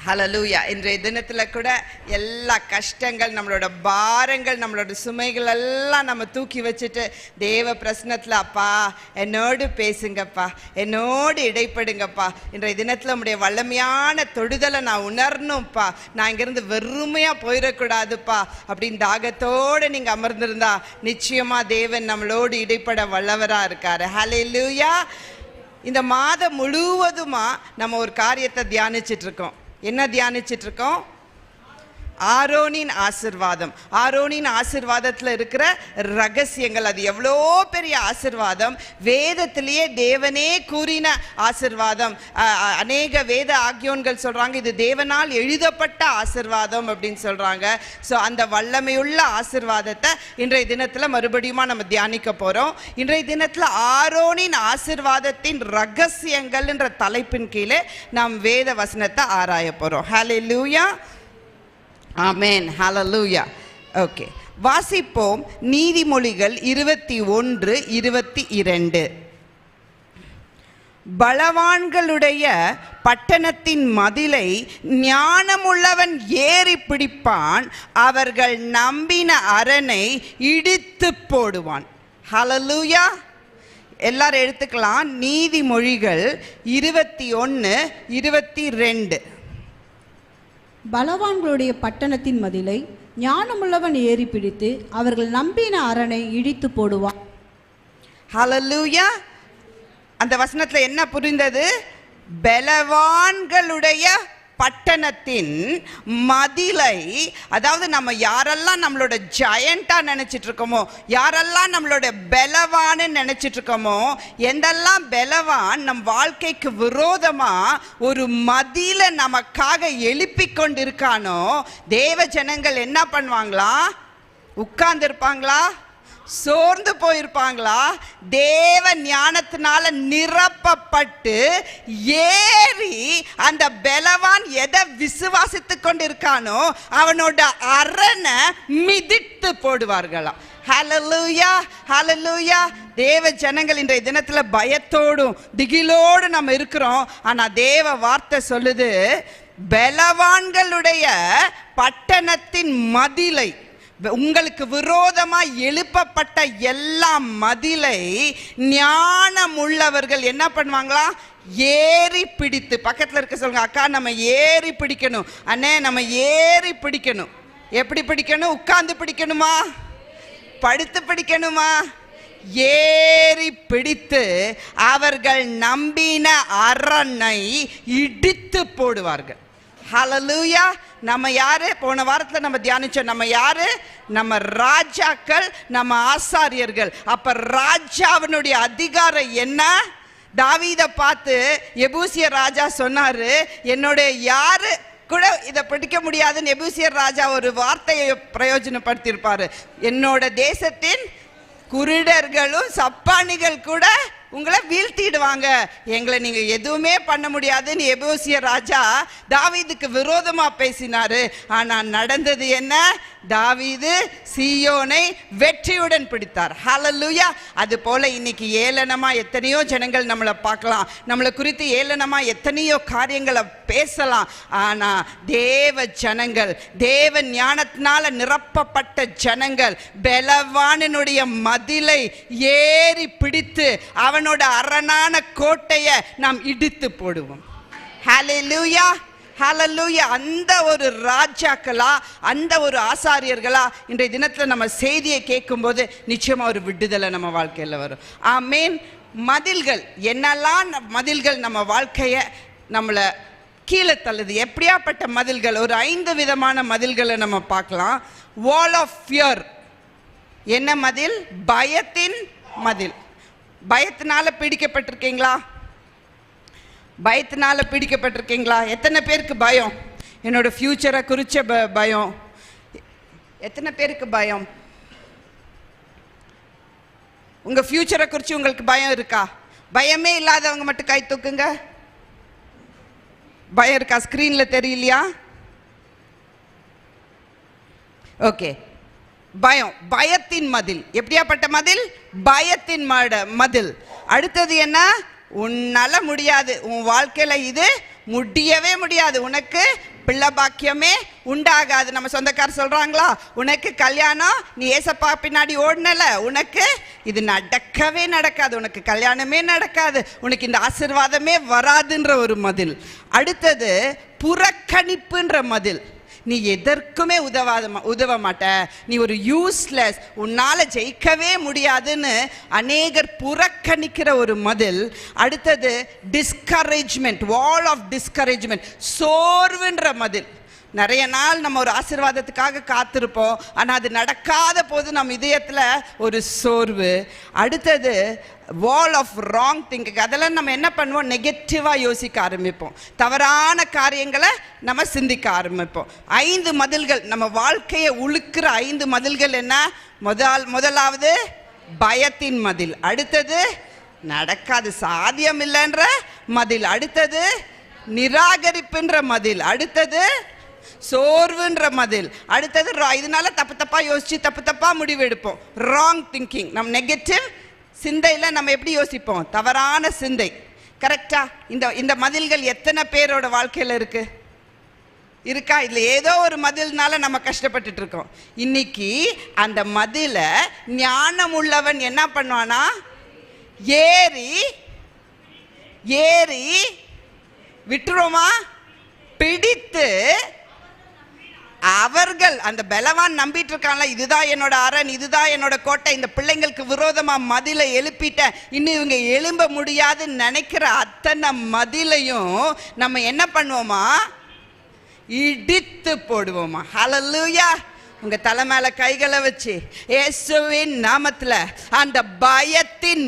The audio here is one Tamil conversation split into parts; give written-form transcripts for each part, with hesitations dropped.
ஹல்லேலூயா. இன்றைய தினத்தில் கூட எல்லா கஷ்டங்கள், நம்மளோட பாரங்கள், நம்மளோட சுமைகள் எல்லாம் நம்ம தூக்கி வச்சுட்டு தேவ பிரசன்னத்தில் அப்பா என்னோடு பேசுங்கப்பா, என்னோடு இடைப்படுங்கப்பா, இன்றைய தினத்தில் நம்முடைய வல்லமையான தொடுதலை நான் உணரணும்ப்பா, நான் இங்கேருந்து வெறுமையாக போயிடக்கூடாதுப்பா அப்படின்னு தாகத்தோடு நீங்கள் அமர்ந்திருந்தா நிச்சயமாக தேவன் நம்மளோடு இடைப்பட வல்லவராக இருக்காரு. ஹல்லேலூயா. இந்த மாதம் முழுவதுமா நம்ம ஒரு காரியத்தை தியானிச்சிட்டு இருக்கோம். என்ன தியானிச்சிட்டு இருக்கோம்? ஆரோனின் ஆசீர்வாதம். ஆரோனின் ஆசீர்வாதத்தில் இருக்கிற ரகசியங்கள், அது எவ்வளோ பெரிய ஆசீர்வாதம், வேதத்திலேயே தேவனே கூறின ஆசீர்வாதம். அநேக வேத ஆக்கியோன்கள் சொல்கிறாங்க இது தேவனால் எழுதப்பட்ட ஆசீர்வாதம் அப்படின்னு சொல்கிறாங்க. ஸோ அந்த வல்லமையுள்ள ஆசீர்வாதத்தை இன்றைய தினத்தில் மறுபடியும் நம்ம தியானிக்க போகிறோம். இன்றைய தினத்தில் ஆரோனின் ஆசீர்வாதத்தின் ரகசியங்கள் என்ற தலைப்பின் கீழே நாம் வேத வசனத்தை ஆராய போகிறோம். ஹல்லேலூயா. ஆமென். ஹல்லேலூயா. ஓகே, வாசிப்போம். நீதிமொழிகள் 21:22. பலவான்களுடைய பட்டணத்தின் மதிலை ஞானமுள்ளவன் ஏறி பிடிப்பான், அவர்கள் நம்பின அரணை இடித்து போடுவான். ஹல்லேலூயா. எல்லாரும் எடுத்துக்கலாம். நீதிமொழிகள் 21:22. பலவான்களுடைய பட்டணத்தின் மதிலை ஞானமுள்ளவன் ஏறி பிடித்து அவர்கள் நம்பின அரணை இடித்து போடுவான். ஹல்லேலூயா. அந்த வசனத்துல என்ன புரிந்தது? பலவான்களுடைய பட்டணத்தின் மதிலை, அதாவது நம்ம யாரெல்லாம் நம்மளோட ஜெயண்டா நினைச்சிட்டு இருக்கோமோ, யாரெல்லாம் நம்மளோட பலவான்னு நினைச்சிட்டு இருக்கோமோ, எந்தெல்லாம் பலவான் நம் வாழ்க்கைக்கு விரோதமா ஒரு மதில நமக்காக எழுப்பி கொண்டு இருக்கானோ, தேவ ஜனங்கள் என்ன பண்ணுவாங்களா? உட்கார்ந்து இருப்பாங்களா? சோர்ந்து போயிருப்பாங்களா? தேவ ஞானத்தினால நிரப்பப்பட்டு ஏறி அந்த பலவான் எதை விசுவாசித்து கொண்டிருக்கானோ அவனோட அரணை மிதித்து போடுவார்களாம். ஹல்லேலூயா. ஹல்லேலூயா. தேவ ஜனங்கள் இன்றைய தினத்துல பயத்தோடும் திகிலோடு நம்ம இருக்கிறோம். ஆனா தேவ வார்த்தை சொல்லுது, பலவான்களுடைய பட்டணத்தின் மதிலை, உங்களுக்கு விரோதமா எழுப்பப்பட்ட எல்லா மதிலை ஞானம் உள்ளவர்கள் என்ன பண்ணுவாங்களா? ஏறி பிடித்து. பக்கத்துல இருக்க சொல்லுங்க, அக்கா நம்ம ஏறி பிடிக்கணும். அண்ணே நம்ம ஏறி பிடிக்கணும். எப்படி பிடிக்கணும்? உட்கார்ந்து பிடிக்கணுமா? படுத்து பிடிக்கணுமா? ஏறி பிடித்து அவர்கள் நம்பின அரணை இடித்து போடுவார்கள். ஹல்லேலூயா. நம்ம யாரு? போன வாரத்தில் நம்ம தியானிச்சோம். நம்ம யாரு? நம்ம ராஜாக்கள், நம்ம ஆசாரியர்கள். அப்ப ராஜாவினுடைய அதிகாரம் என்ன? தாவீதை பார்த்து எபூசியர் ராஜா சொன்னாரு, என்னுடைய யாரு கூட இதை பிடிக்க முடியாதுன்னு எபூசியர் ராஜா ஒரு வார்த்தையை பிரயோஜனப்படுத்தியிருப்பாரு. என்னோட தேசத்தின் குருடர்களும் சப்பானிகள் கூட உங்களை வீழ்த்திடுவாங்க, எங்களை நீங்க எதுவுமே பண்ண முடியாதுன்னு எபூசியர் ராஜா தாவீதுக்கு விரோதமா பேசினாரு. ஆனா நடந்தது என்ன? தாவீது சீயோனை வெற்றியுடன் பிடித்தார். ஹல்லேலூயா. அது போல இன்னைக்கு ஏளனமா எத்தனையோ ஜனங்கள் நம்மளை பார்க்கலாம், நம்மளை குறித்து ஏளனமா எத்தனையோ காரியங்களை பேசலாம். ஆனா தேவ ஜனங்கள், தேவ ஞானத்தினால நிரப்பப்பட்ட ஜனங்கள் பலவானினுடைய மதிலை ஏறி பிடித்து அவனோட அரணான கோட்டையை நாம் இடித்து போடுவோம். ஹல்லேலூயா. ஹல்லேலூயா. அந்த ஒரு ராஜாக்களா, அந்த ஒரு ஆசாரியர்களா இன்றைய தினத்தில் நம்ம செய்தியை கேட்கும்போது நிச்சயமா ஒரு விடுதலை நம்ம வாழ்க்கையில் வரும். ஆமேன். மதில்கள், என்னெல்லாம் மதில்கள் நம்ம வாழ்க்கையை நம்மளை கீழே தள்ளுது? எப்படியாப்பட்ட மதில்கள்? ஒரு 5 விதமான மதில்களை நம்ம பார்க்கலாம். Wall of fear. என்ன மதில்? பயத்தின் மதில். பயத்தினால பீடிக்கப்பட்டிருக்கீங்களா? பயத்தினால பீடிக்கப்பட்டிருக்கீங்களா? எத்தனை பேருக்கு பயம்? என்னோட ஃபியூச்சரை குறித்த பயம். எத்தனை பேருக்கு பயம்? உங்க ஃபியூச்சரை குறித்து உங்களுக்கு பயம் இருக்கா? பயமே இல்லாதவங்க மட்டும் கை தூக்குங்க. பயம் இருக்கா? ஸ்கிரீன்ல தெரியலையா? ஓகே. பயம், பயத்தின் மதில். எப்படியாப்பட்ட மதில்? பயத்தின் மதில். அடுத்தது என்ன? உன்னால முடியாது, உன் வாழ்க்கையில இது முடியவே முடியாது, உனக்கு பிள்ளை பாக்கியமே உண்டாகாது. நம்ம சொந்தக்காரர் சொல்றாங்களா, உனக்கு கல்யாணம், நீ ஏசப்பா பின்னாடி ஓடுனல, உனக்கு இது நடக்கவே நடக்காது, உனக்கு கல்யாணமே நடக்காது, உனக்கு இந்த ஆசீர்வாதமே வராதுன்ற ஒரு மதில். அடுத்தது புறக்கணிப்புன்ற மதில். நீ எதற்குமே உதவ மாட்ட, நீ ஒரு யூஸ்லெஸ், உன்னால ஜெயிக்கவே முடியாதுன்னு அநேகர் புறக்கணிக்கிற ஒரு மதில். அடுத்தது டிஸ்கரேஜ்மெண்ட், வால் ஆஃப் டிஸ்கரேஜ்மெண்ட், சோர்வுன்ற மதில். நிறைய நாள் நம்ம ஒரு ஆசீர்வாதத்துக்காக காத்திருப்போம், ஆனால் அது நடக்காத போது நம்ம இதயத்தில் ஒரு சோர்வு. அடுத்தது வால் ஆஃப் ராங் திங்கிங். அதெல்லாம் நம்ம என்ன பண்ணுவோம், நெகட்டிவாக யோசிக்க ஆரம்பிப்போம், தவறான காரியங்களை நம்ம சிந்திக்க ஆரம்பிப்போம். 5 மதில்கள், நம்ம வாழ்க்கையை உழுக்கிற 5 மதில்கள் என்ன? முதலாவது பயத்தின் மதில். அடுத்தது நடக்காது, சாத்தியம் இல்லைன்ற மதில். அடுத்தது நிராகரிப்புன்ற மதில். அடுத்தது சோர்வுன்ற மதில். அடுத்தது இதனால தப்பா யோசிச்சு தப்பா முடிவு எடுப்போம், ராங் திங்கிங். நம்ம நெகட்டிவ் சிந்தையில் நம்ம எப்படி யோசிப்போம், தவறான சிந்தை. கரெக்டா? இந்த மதில்கள் எத்தனை பேரோட வாழ்க்கையில் இருக்கா? இல்லை ஏதோ ஒரு மதில்னால நம்ம கஷ்டப்பட்டுட்டு இருக்கோம். இன்னைக்கு அந்த மதிலை ஞானம் உள்ளவன் என்ன பண்ணுவானா, ஏறி விட்டுருவோமா, பிடித்து அவர்கள் அந்த பலவான் நம்பிட்டு இருக்கான்ல, இதுதான் என்னோட அரண், இதுதான் என்னோட கோட்டை, இந்த பிள்ளைங்களுக்கு விரோதமா மதிலை எழுப்பிட்டேன், இன்னும் இவங்க எழும்ப முடியாதுன்னு நினைக்கிற அத்தனை மதிலையும் நம்ம என்ன பண்ணுவோமா, இடித்து போடுவோமா. ஹல்லேலூயா. உங்க தலை மேல கைகளை வச்சு இயேசுவின் நாமத்துல அந்த பயத்தின்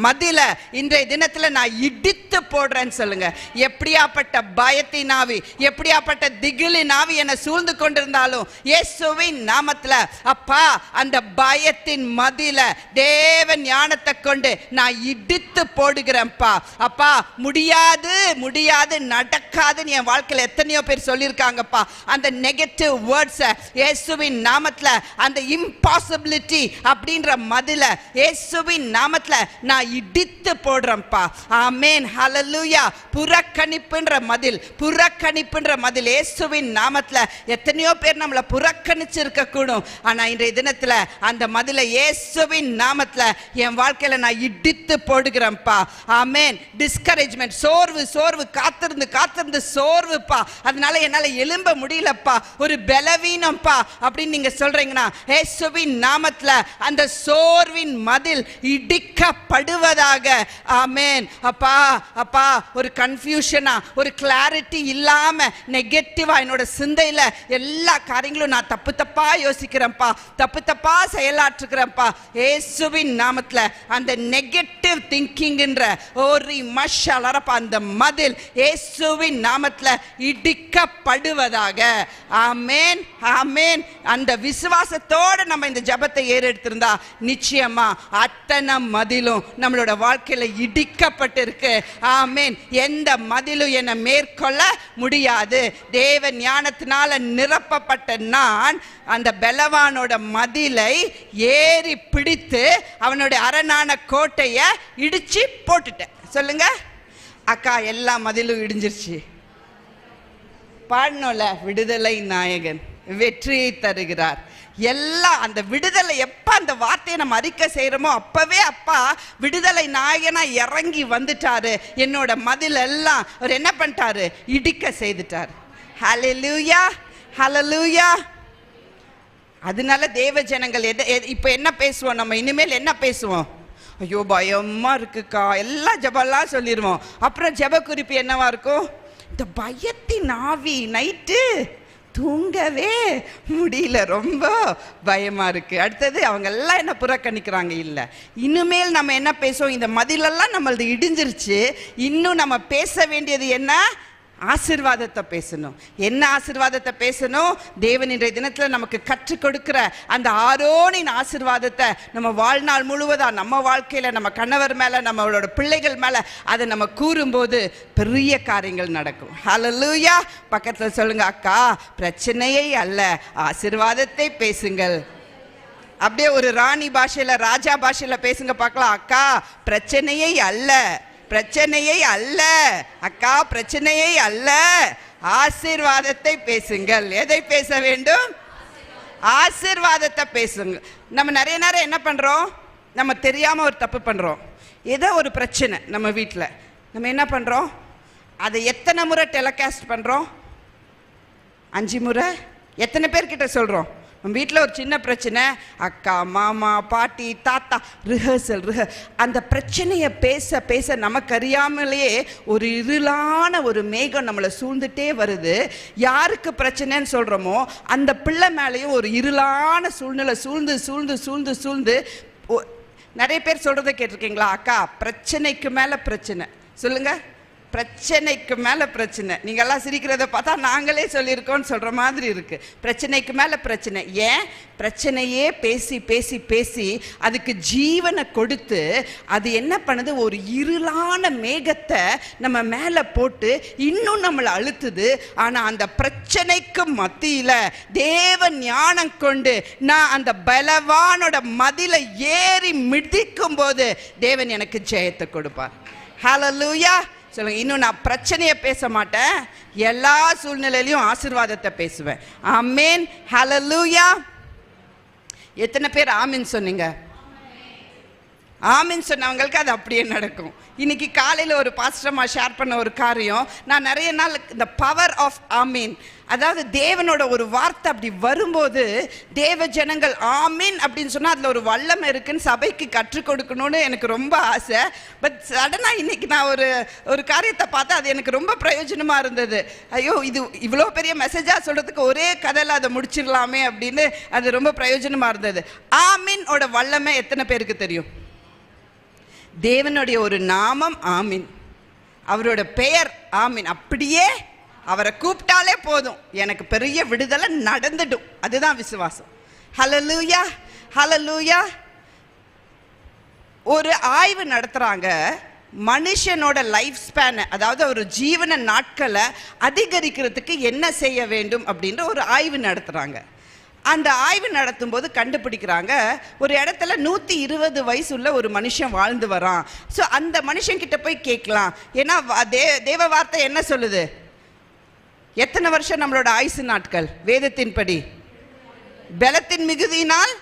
மதில இன்றைய தினத்துல நான் இடித்து போடுறேன்னு சொல்லுங்க. எப்படியாப்பட்ட பயத்தின் ஆவி, எப்படியாப்பட்ட திகிலின் ஆவி என்னை சூழ்ந்து கொண்டிருந்தாலும் இயேசுவின் நாமத்துல அப்பா அந்த பயத்தின் மதில தேவன் ஞானத்தை கொண்டு நான் இடித்து போடுகிறேன்ப்பா. அப்பா முடியாது முடியாது நடக்காதுன்னு என் வாழ்க்கையில் எத்தனையோ பேர் சொல்லியிருக்காங்கப்பா. அந்த நெகட்டிவ் வேர்ட்ஸை இயேசுவின் நாமத்துல, அந்த இம்பாசிபிலிட்டி அப்படின்ற மதில இயேசுவின் நாமத்துல நான் இடித்து போடுறேன்ப்பா. ஆமென். ஹல்லேலூயா. புறக்கணிப்புன்ற மதில், புறக்கணிப்புன்ற மதில் இயேசுவின் நாமத்துல. எத்தனையோ பேர் நம்மளை புறக்கணிச்சிருக்க கூடும், ஆனா இன்றைய தினத்துல அந்த மதில இயேசுவின் நாமத்துல என் வாழ்க்கையில நான் இடித்து போடுகிறேன்ப்பா. ஆமென். டிஸ்கரேஜ்மெண்ட், சோர்வு, காத்திருந்து சோர்வுப்பா, அதனால என்னால எழும்ப முடியலப்பா, ஒரு பலவீனம்ப்பா அப்படின்னு நீங்க சொல்றீங்கன்னா இயேசுவின் நாமத்துல அந்த சோர்வின் மதில் இடிக்கப்படுவதாக. ஆமென். அப்பா ஒரு கன்ஃபியூஷனா, ஒரு கிளாரிட்டி இல்லாம நெகட்டிவா என்னோட சிந்தையில எல்லா காரியங்களும் நான் தப்பா யோசிக்கிறேன்ப்பா, தப்பா செயலாற்றுகிறேன்ப்பா. இயேசுவின் நாமத்துல அந்த நெகட்டிவ் திங்கிங்ன்ற ஒரு மஷாலரப்பா அந்த மதில் இயேசுவின் நாமத்துல இடிக்கப்படுவதாக. ஆமென். ஆமென். அந்த விசுவாசத்தோட நம்ம இந்த ஜெபத்தை ஏறெடுத்திருந்தா நிச்சயமா அத்தனை மதிலும் நம்மளோட வாழ்க்கையில இடிக்கப்பட்டிருக்கு. ஆமென். எந்த மதிலும் என்னை மேற்கொள்ள முடியாது. தேவ ஞானத்தினால நிரப்பப்பட்ட நான் அந்த பலவானோட மதிலை ஏறி பிடித்து அவனுடைய அரணான கோட்டையை இடிச்சு போட்டுட்டேன். சொல்லுங்க அக்கா, எல்லா மதிலும் இடிஞ்சிருச்சு. பாடணும்ல, விடுதலை நாயகன் வெற்றியை தருகிறார். எல்லாம் அந்த விடுதலை எப்ப அந்த வார்த்தையை நம்ம அறிக்கை செய்யறோமோ அப்பவே அப்பா விடுதலை நாயகனா இறங்கி வந்துட்டாரு. என்னோட மதில் எல்லாம் அவர் என்ன பண்ணிட்டாரு, இடிக்க செய்துட்டார். ஹல்லேலூயா, ஹல்லேலூயா. அதனால தேவ ஜனங்கள் இப்ப என்ன பேசுவோம், நம்ம இனிமேல் என்ன பேசுவோம், ஐயோ பயமா இருக்குக்கா, எல்லா ஜெபம்லாம் சொல்லிடுவோம். அப்புறம் ஜெப குறிப்பு என்னவா இருக்கும், இந்த பயத்தின் ஆவி நைட்டு தூங்கவே முடியல, ரொம்ப பயமா இருக்கு. அடுத்தது அவங்க எல்லாம் என்ன புறக்கணிக்கிறாங்க. இல்லை, இனிமேல் நம்ம என்ன பேசுவோம், இந்த மதிலெல்லாம் நம்மளது இடிஞ்சிருச்சு, இன்னும் நம்ம பேச வேண்டியது என்ன, ஆசீர்வாதத்தை பேசணும். என்ன ஆசீர்வாதத்தை பேசணும், தேவன் இன்றைய தினத்தில் நமக்கு கற்றுக் கொடுக்கிற அந்த ஆரோனின் ஆசீர்வாதத்தை நம்ம வாழ்நாள் முழுவதா நம்ம வாழ்க்கையில நம்ம கணவர் மேல நம்மளோட பிள்ளைகள் மேல அதை நம்ம கூறும்போது பெரிய காரியங்கள் நடக்கும். ஹல்லேலூயா. பக்கத்துல சொல்லுங்க, அக்கா பிரச்சனையை அல்ல ஆசீர்வாதத்தை பேசுங்கள். அப்படியே ஒரு ராணி பாஷையில ராஜா பாஷையில பேசுங்க பார்க்கலாம். அக்கா பிரச்சனையை அல்ல பிரச்சனையை அல்ல அக்கா, பிரச்சனையை அல்ல, ஆசீர்வாதத்தை பேசுங்கள். எதை பேச வேண்டும்? ஆசீர்வாதத்தை பேசுங்க. நம்ம நிறைய நேரம் என்ன பண்றோம், நம்ம தெரியாம ஒரு தப்பு பண்றோம். ஏதோ ஒரு பிரச்சனை நம்ம வீட்டில், நம்ம என்ன பண்றோம், அதை எத்தனை முறை டெலிகாஸ்ட் பண்றோம்? 5 முறை. எத்தனை பேர்கிட்ட சொல்றோம்? நம்ம வீட்டில் ஒரு சின்ன பிரச்சனை, அக்கா, மாமா, பாட்டி, தாத்தா, ரிஹர்சல் அந்த பிரச்சனையை பேச பேச நமக்கு அறியாமலேயே ஒரு இருளான ஒரு மேகம் நம்மளை சூழ்ந்துட்டே வருது. யாருக்கு பிரச்சனைன்னு சொல்கிறோமோ அந்த பிள்ளை மேலேயும் ஒரு இருளான சூழ்நிலை சூழ்ந்து சூழ்ந்து சூழ்ந்து சூழ்ந்து. நிறைய பேர் சொல்கிறத கேட்டிருக்கீங்களா? அக்கா, பிரச்சனைக்கு மேலே பிரச்சனை. சொல்லுங்கள், பிரச்சனைக்கு மேலே பிரச்சனை. நீங்கள்லாம் சிரிக்கிறத பார்த்தா நாங்களே சொல்லியிருக்கோன்னு சொல்கிற மாதிரி இருக்குது. பிரச்சனைக்கு மேலே பிரச்சனை. ஏன்? பிரச்சனையே பேசி பேசி பேசி அதுக்கு ஜீவனை கொடுத்து அது என்ன பண்ணுது, ஒரு இருளான மேகத்தை நம்ம மேலே போட்டு இன்னும் நம்மளை அழுத்துது. ஆனால் அந்த பிரச்சனைக்கு மத்தியில் தேவ ஞானம் கொண்டு நான் அந்த பலவானோட மதிலை ஏறி மிதிக்கும் போது தேவன் எனக்கு ஜெயத்தை கொடுப்பார். ஹல்லேலூயா சொல்லுங்க. இன்னும் நான் பிரச்சனையை பேச மாட்டேன், எல்லா சூழ்நிலையிலையும் ஆசீர்வாதத்தை பேசுவேன். ஆமென், ஹல்லேலூயா. எத்தனை பேர் ஆமென் சொன்னீங்க? ஆமென் சொன்னவங்களுக்கு அது அப்படியே நடக்கும். இன்னைக்கு காலையில் ஒரு பாஸ்டர்மா ஷேர் பண்ண ஒரு காரியம், நான் நிறைய நாள் இந்த பவர் ஆஃப் ஆமீன், அதாவது தேவனோட ஒரு வார்த்தை அப்படி வரும்போது தேவ ஜனங்கள் ஆமீன் அப்படின்னு சொன்னால் அதில் ஒரு வல்லமை இருக்குன்னு சபைக்கு கற்றுக் கொடுக்கணும்னு எனக்கு ரொம்ப ஆசை. பட் சடனாக இன்னைக்கு நான் ஒரு காரியத்தை பார்த்தா அது எனக்கு ரொம்ப பிரயோஜனமாக இருந்தது. ஐயோ, இது இவ்வளோ பெரிய மெசேஜாக சொல்கிறதுக்கு ஒரே கதையில் அதை முடிச்சிடலாமே அப்படின்னு அது ரொம்ப பிரயோஜனமாக இருந்தது. ஆமீனோட வல்லமை எத்தனை பேருக்கு தெரியும்? தேவனுடைய ஒரு நாமம் ஆமீன், அவரோட பெயர் ஆமீன். அப்படியே அவரை கூப்பிட்டாலே போதும், எனக்கு பெரிய விடுதலை நடந்துடும். அதுதான் விசுவாசம். ஹல்லேலூயா, ஹல்லேலூயா. ஒரு ஆய்வு நடத்துறாங்க, மனுஷனோட லைஃப் ஸ்பேனை, அதாவது ஒரு ஜீவன நாட்களை அதிகரிக்கிறதுக்கு என்ன செய்ய வேண்டும் அப்படின்ற ஒரு ஆய்வு நடத்துறாங்க. அந்த ஆய்வு நடத்தும் போது கண்டுபிடிக்கிறாங்க, ஒரு இடத்துல 120 வயசுள்ள ஒரு மனுஷன் வாழ்ந்து வரான். ஸோ அந்த மனுஷன்கிட்ட போய் கேட்கலாம், ஏன்னா தேவ வார்த்தை என்ன சொல்லுது, எத்தனை வருஷம் நம்மளோட ஆயுசு நாட்கள் வேதத்தின்படி? பலத்தின் மிகுதியினால்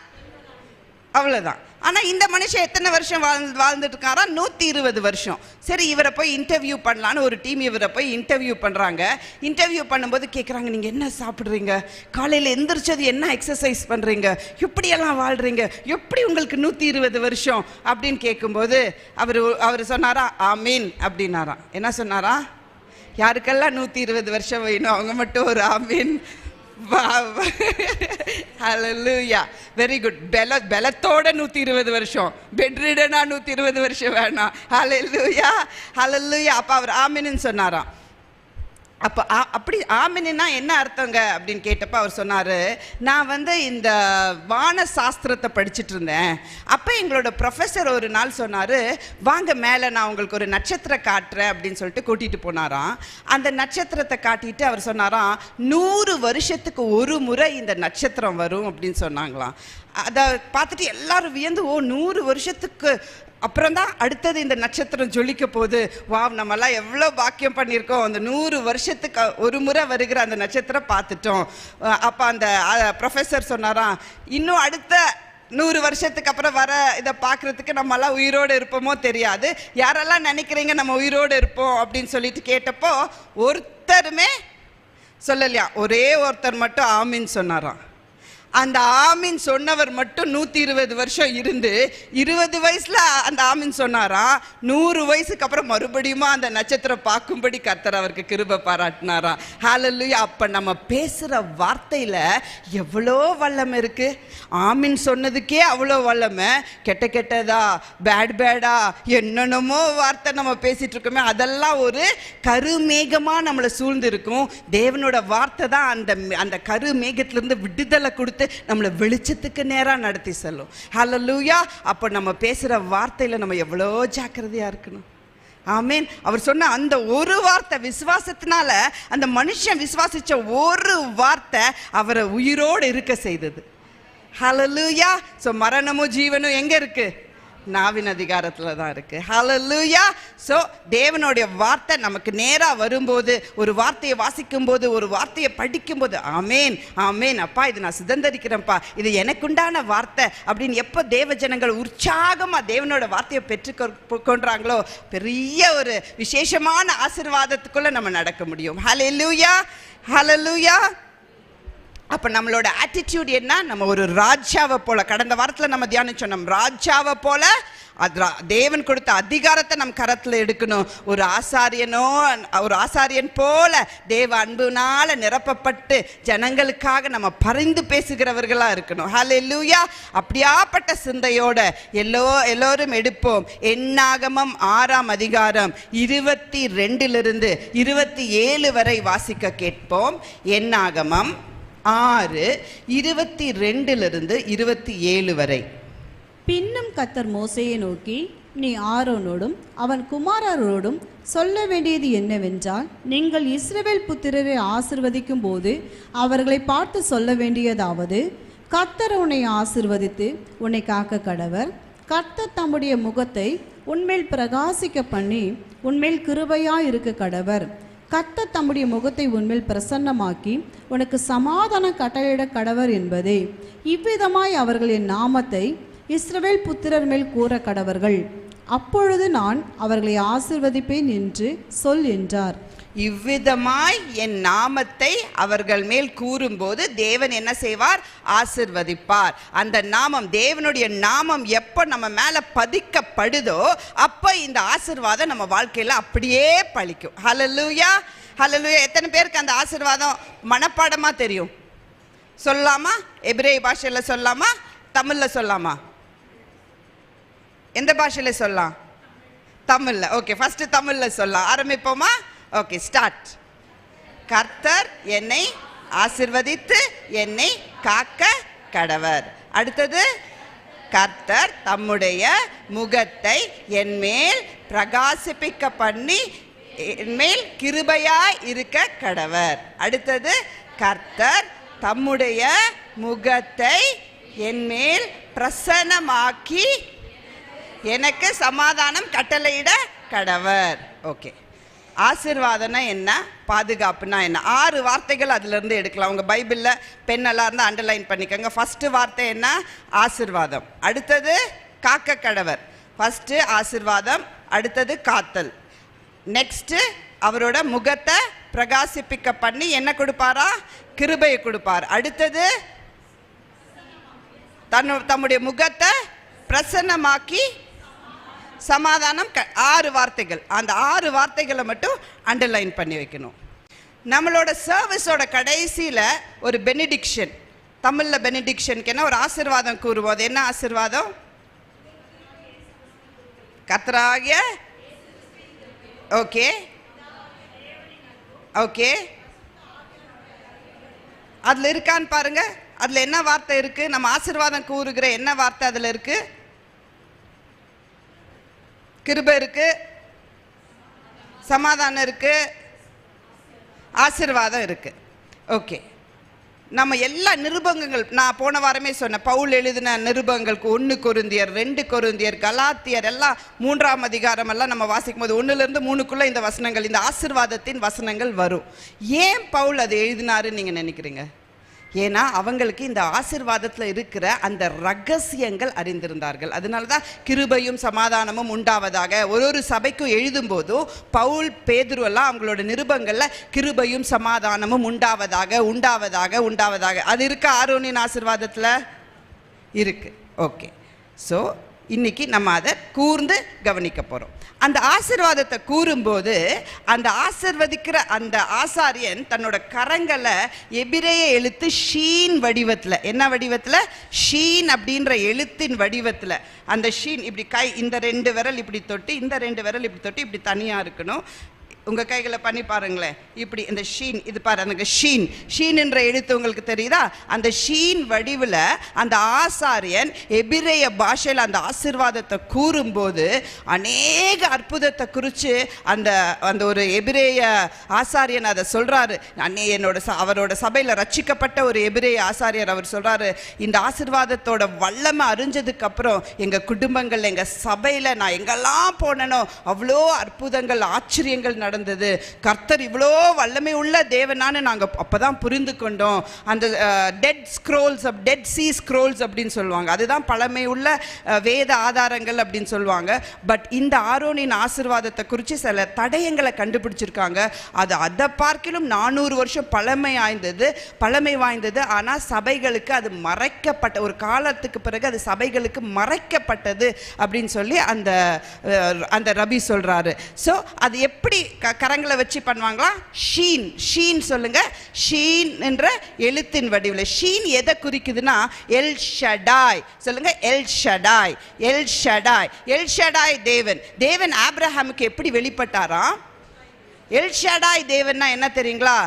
அவ்வளோதான். ஆனால் இந்த மனுஷன் எத்தனை வருஷம் வாழ்ந்துட்டு இருக்காரா? 120 வருஷம். சரி, இவரை போய் இன்டர்வியூ பண்ணலான்னு ஒரு டீம் இவரை போய் இன்டர்வியூ பண்ணுறாங்க. இன்டர்வியூ பண்ணும்போது கேட்குறாங்க, நீங்கள் என்ன சாப்பிட்றீங்க, காலையில் எந்திரிச்சது என்ன எக்ஸசைஸ் பண்ணுறீங்க, எப்படியெல்லாம் வாழ்கிறீங்க, எப்படி உங்களுக்கு 120 வருஷம் அப்படின்னு கேட்கும்போது அவர் சொன்னாரா ஆமீன் அப்படின்னாராம். என்ன சொன்னாரா? யாருக்கெல்லாம் 120 வருஷம் வேணும் அவங்க மட்டும் ஒரு ஆமீன். ஹல்லேலூயா, வெரி குட். பலத்தோட 120 வருஷம், பெட்ரிடனா 120 வருஷம் வேணாம். ஹல்லேலூயா, ஹல்லேலூயா. அப்போ அவர் ஆமீன்னு சொன்னாராம். அப்போ அப்படி ஆமீன்னா என்ன அர்த்தங்க அப்படின்னு கேட்டப்போ அவர் சொன்னார், நான் இந்த வான சாஸ்திரத்தை படிச்சுட்டு இருந்தேன். அப்போ எங்களோட ப்ரொஃபஸர் ஒரு நாள் சொன்னார், வாங்க மேலே நான் உங்களுக்கு ஒரு நட்சத்திரம் காட்டுறேன் அப்படின்னு சொல்லிட்டு கூட்டிகிட்டு போனாராம். அந்த நட்சத்திரத்தை காட்டிட்டு அவர் சொன்னாராம், 100 வருஷத்துக்கு ஒரு முறை இந்த நட்சத்திரம் வரும் அப்படின்னு சொன்னாங்களாம். அதை பார்த்துட்டு எல்லாரும் வியந்து, ஓ 100 வருஷத்துக்கு அப்புறம் தான் அடுத்தது இந்த நட்சத்திரம் ஜொலிக்க போகுது, வா நம்மெல்லாம் எவ்வளோ பாக்கியம் பண்ணியிருக்கோம், அந்த 100 வருஷத்துக்கு ஒரு முறை வருகிற அந்த நட்சத்திரம் பார்த்துட்டோம். அப்போ அந்த ப்ரொஃபஸர் சொன்னாராம், இன்னும் அடுத்த 100 வருஷத்துக்கு அப்புறம் வர இதை பார்க்குறதுக்கு நம்மெல்லாம் உயிரோடு இருப்போமோ தெரியாது, யாரெல்லாம் நினைக்கிறீங்க நம்ம உயிரோடு இருப்போம் அப்படின்னு சொல்லிட்டு கேட்டப்போ ஒருத்தருமே சொல்லலையா, ஒரே ஒருத்தர் மட்டும் ஆமீன் சொன்னாராம். அந்த ஆமீன் சொன்னவர் மட்டும் 120 வருஷம் இருந்து 20 வயசுல அந்த ஆமீன் சொன்னாராம். 100 வயசுக்கு அப்புறம் மறுபடியும் அந்த நட்சத்திரம் பார்க்கும்படி கர்த்தர் அவருக்கு கிருபை பாராட்டினாராம். ஹல்லேலூயா. அப்ப நம்ம பேசுற வார்த்தையில எவ்வளோ வல்லமை இருக்கு. ஆமீன் சொன்னதுக்கே அவ்வளோ வல்லமை. கெட்ட கெட்டதா, பேடா, என்னென்னமோ வார்த்தை நம்ம பேசிட்டு இருக்கோமே, அதெல்லாம் ஒரு கருமேகமா நம்மளை சூழ்ந்து இருக்கும். தேவனோட வார்த்தை தான் அந்த கருமேகத்திலிருந்து விடுதலை கொடுத்து நம்மளை வெளிச்சத்துக்கு நேரா நடத்தி செல்லும். ஹல்லேலூயா. அப்போ நம்ம பேசுற வார்த்தையில நம்ம எவ்வளோ ஜாக்கிரதையா இருக்கணும். ஆமீன். அவர் சொன்ன அந்த ஒரு வார்த்தை விசுவாசத்தினால, அந்த மனுஷன் விசுவாசிச்ச ஒரு வார்த்தை அவரை உயிரோடு இருக்க செய்தது. ஹல்லேலூயா. ஸோ மரணமும் ஜீவனும் எங்க இருக்கு? நாவின் அதிகாரத்தில் தான் இருக்கு. ஹல்லேலூயா. ஸோ தேவனுடைய வார்த்தை நமக்கு நேராக வரும்போது, ஒரு வார்த்தையை வாசிக்கும் போது, ஒரு வார்த்தையை படிக்கும்போது, ஆமேன் ஆமேன், அப்பா இது நான் சுதந்திரிக்கிறேன்ப்பா, இது எனக்குண்டான வார்த்தை அப்படின்னு எப்போ தேவ ஜனங்கள் உற்சாகமாக தேவனோட வார்த்தையை பெற்றுக்கொள்றாங்களோ பெரிய ஒரு விசேஷமான ஆசீர்வாதத்துக்குள்ள நம்ம நடக்க முடியும். ஹல்லேலூயா ஹல்லேலூயா. அப்போ நம்மளோட ஆட்டிடியூட் என்ன? நம்ம ஒரு ராஜாவை போல, கடந்த வாரத்தில் நம்ம தியானிச்சோம், நம்ம ராஜாவை போல தேவன் கொடுத்த அதிகாரத்தை நம்ம கரத்தில் எடுக்கணும். ஒரு ஆசாரியன் போல தேவ அன்புனால நிரப்பப்பட்டு ஜனங்களுக்காக நம்ம பரிந்து பேசுகிறவர்களாக இருக்கணும். ஹல்லேலூயா. அப்படியாப்பட்ட சிந்தையோட எல்லோரும் எடுப்போம். என்னாகமம் 6ஆம் அதிகாரம் 22 27 வரை வாசிக்க கேட்போம். என்னாகமம் 6:22 27 வரை. பின்னும் கர்த்தர் மோசேயை நோக்கி, நீ ஆரோனோடும் அவன் குமாரரோடும் சொல்ல வேண்டியது என்னவென்றால், நீங்கள் இஸ்ரவேல் புத்திரரை ஆசிர்வதிக்கும் போது அவர்களை பார்த்து சொல்ல வேண்டியதாவது, கர்த்தர் உன்னை ஆசிர்வதித்து உன்னை காக்க கடவர். கர்த்தர் தம்முடைய முகத்தை உன்மேல் பிரகாசிக்க பண்ணி உன்மேல் கிருபையாய் இருக்க கடவர். கர்த்தர் தம்முடைய முகத்தை உன்மேல் பிரசன்னமாக்கி உனக்கு சமாதானம் கட்டளையிட கடவர் என்பதே. இவ்விதமாய் அவர்கள் என் நாமத்தை இஸ்ரவேல் புத்திரர் மேல் கூற கடவர்கள். அப்பொழுது நான் அவர்களை ஆசீர்வதிப்பேன் என்று சொல் என்றார். இவ்விதமாய் என் நாமத்தை அவர்கள் மேல் கூறும்போது தேவன் என்ன செய்வார்? ஆசீர்வதிப்பார். அந்த நாமம், தேவனுடைய நாமம் எப்போ நம்ம மேல பதிக்கப்படுதோ அப்போ இந்த ஆசீர்வாதம் நம்ம வாழ்க்கையில அப்படியே பலிக்கும். ஹல்லேலூயா ஹல்லேலூயா. எத்தனை பேருக்கு அந்த ஆசீர்வாதம் மனப்பாடமா தெரியும்? சொல்லாமா? எபிரேய பாஷையில சொல்லாமா? தமிழ்ல சொல்லாமா? எந்த பாஷையில சொல்லலாம்? தமிழ்ல. ஓகே, ஃபர்ஸ்ட் தமிழ்ல சொல்லலாம். ஆரம்பிப்போமா? Okay, start. கர்த்தர் என்னை ஆசீர்வதித்து என்னை காக்க கடவர். அடுத்தது, கர்த்தர் தம்முடைய முகத்தை என் மேல் பிரகாசிப்பிக்க பண்ணி என் மேல் கிருபையாய் இருக்க கடவர். அடுத்தது, கர்த்தர் தம்முடைய முகத்தை என் மேல் பிரசன்னமாக்கி எனக்கு சமாதானம் கட்டளையிட கடவர். ஓகே, ஆசீர்வாதம்னா என்ன, பாதுகாப்புனா என்ன? 6 வார்த்தைகள் அதிலிருந்து எடுக்கலாம். உங்கள் பைபிளில் பெண்ணெல்லாம் இருந்தால் அண்டர்லைன் பண்ணிக்கோங்க. ஃபஸ்ட்டு வார்த்தை என்ன? ஆசீர்வாதம். அடுத்தது காக்க கடவர். ஃபஸ்ட்டு ஆசீர்வாதம், அடுத்தது காத்தல். நெக்ஸ்ட்டு அவரோட முகத்தை பிரகாசிப்பிக்க பண்ணி என்ன கொடுப்பாரா? கிருபையை கொடுப்பார். அடுத்தது தம்முடைய முகத்தை பிரசன்னமாக்கி சமாதானம். 6 வார்த்தைகள். அந்த 6 வார்த்தைகளை மட்டும் அண்டர்லைன் பண்ணி வைக்கணும். நம்மளோட சர்வீஸோட கடைசியில் ஒரு பெனிடிக்ஷன், தமிழில் பெனிடிக்ஷனுக்கு என்ன ஒரு ஆசீர்வாதம் கூறுவோம். அது என்ன ஆசீர்வாதம்? கர்த்தராகிய, ஓகே ஓகே, அதில் இருக்கான்னு பாருங்க. அதில் என்ன வார்த்தை இருக்கு? நம்ம ஆசீர்வாதம் கூறுகிற என்ன வார்த்தை அதில் இருக்கு? கிருபை இருக்கு, சமாதானம் இருக்கு, ஆசீர்வாதம் இருக்கு. ஓகே, நம்ம எல்லா நிருபங்கள், நான் போன வாரமே சொன்னேன், பவுல் எழுதின நிருபங்கள் 1 கொரிந்தியர், 2 கொரிந்தியர், கலாத்தியர், எல்லாம் 3ஆம் அதிகாரம் எல்லாம் நம்ம வாசிக்கும் போது 1லிருந்து 3க்குள்ள இந்த வசனங்கள், இந்த ஆசீர்வாதத்தின் வசனங்கள் வரும். ஏன் பவுல் அதை எழுதினாருன்னு நீங்க நினைக்கிறீங்க? ஏன்னா அவங்களுக்கு இந்த ஆசீர்வாதத்தில் இருக்கிற அந்த ரகசியங்கள் அறிந்திருந்தார்கள். அதனால தான் கிருபையும் சமாதானமும் உண்டாவதாக ஒரு சபைக்கும் எழுதும் போதும் பவுல், பேதுரு எல்லாம் அவங்களோட நிருபங்களில் கிருபையும் சமாதானமும் உண்டாவதாக உண்டாவதாக உண்டாவதாக அது இருக்கு. ஆரோனின் ஆசீர்வாதத்தில் இருக்கு. ஓகே, ஸோ இன்னைக்கு நம்ம அதை கூர்ந்து கவனிக்க போகிறோம். அந்த ஆசீர்வாதத்தை கூறும்போது அந்த ஆசீர்வதிக்கிற அந்த ஆசாரியன் தன்னோட கரங்களை எபிரேய எழுத்து ஷீன் வடிவத்தில், என்ன வடிவத்தில்? ஷீன் அப்படின்ற எழுத்தின் வடிவத்தில். அந்த ஷீன் இப்படி கை, இந்த 2 விரல் இப்படி தொட்டு, இந்த 2 விரல் இப்படி தொட்டு, இப்படி தனியாக இருக்கணும். உங்கள் கைகளை பண்ணி பாருங்களேன். இப்படி இந்த ஷீன், இது பாரு, அந்த ஷீன் என்ற எழுத்து உங்களுக்கு தெரியுதா? அந்த ஷீன் வடிவில் அந்த ஆசாரியன் எபிரேய பாஷையில் அந்த ஆசீர்வாதத்தை கூறும்போது அநேக அற்புதத்தை குறித்து அந்த அந்த ஒரு எபிரேய ஆசாரியன் அதை சொல்கிறாரு. அவரோட சபையில் ரட்சிக்கப்பட்ட ஒரு எபிரேய ஆசாரியர் அவர் சொல்கிறாரு, இந்த ஆசீர்வாதத்தோட வல்லமை அறிஞ்சதுக்கப்புறம் எங்கள் குடும்பங்கள், எங்கள் சபையில் நான் எங்கெல்லாம் போனனோ அவ்வளோ அற்புதங்கள், ஆச்சரியங்கள் நடந்தது. கர்த்தர் இவ்வளோ வல்லமை உள்ள தேவனான்னு நாங்கள் அப்போதான் புரிந்து கொண்டோம். அந்த டெட் சீ ஸ்க்ரோல்ஸ் அப்படின்னு சொல்லுவாங்க, அதுதான் பழமை உள்ள வேத ஆதாரங்கள் அப்படின்னு சொல்லுவாங்க. பட் இந்த ஆரோனின் ஆசீர்வாதத்தை குறித்து சில தடயங்களை கண்டுபிடிச்சிருக்காங்க. அது அதை பார்க்கிலும் 400 வருஷம் பழமை வாய்ந்தது. ஆனால் சபைகளுக்கு அது மறைக்கப்பட்ட ஒரு காலத்துக்கு பிறகு அது சபைகளுக்கு மறைக்கப்பட்டது அப்படின்னு சொல்லி அந்த ரபி சொல்றாரு. ஸோ அது எப்படி கரங்களை வச்சு பண்ணுவாங்களா? ஷீன் சொல்லுங்க. ஷீன் என்ற எழுத்தின் வடிவில் ஷீன் எதை குறிக்குதுன்னா எல் ஷடாய். சொல்லுங்க, L Shaddai. L Shaddai, L Shaddai தேவன் ஆபிரகாமுக்கு எப்படி வெளிப்பட்டாராம்? எல் ஷடாய் தேவன்னா என்ன தெரியுங்களா?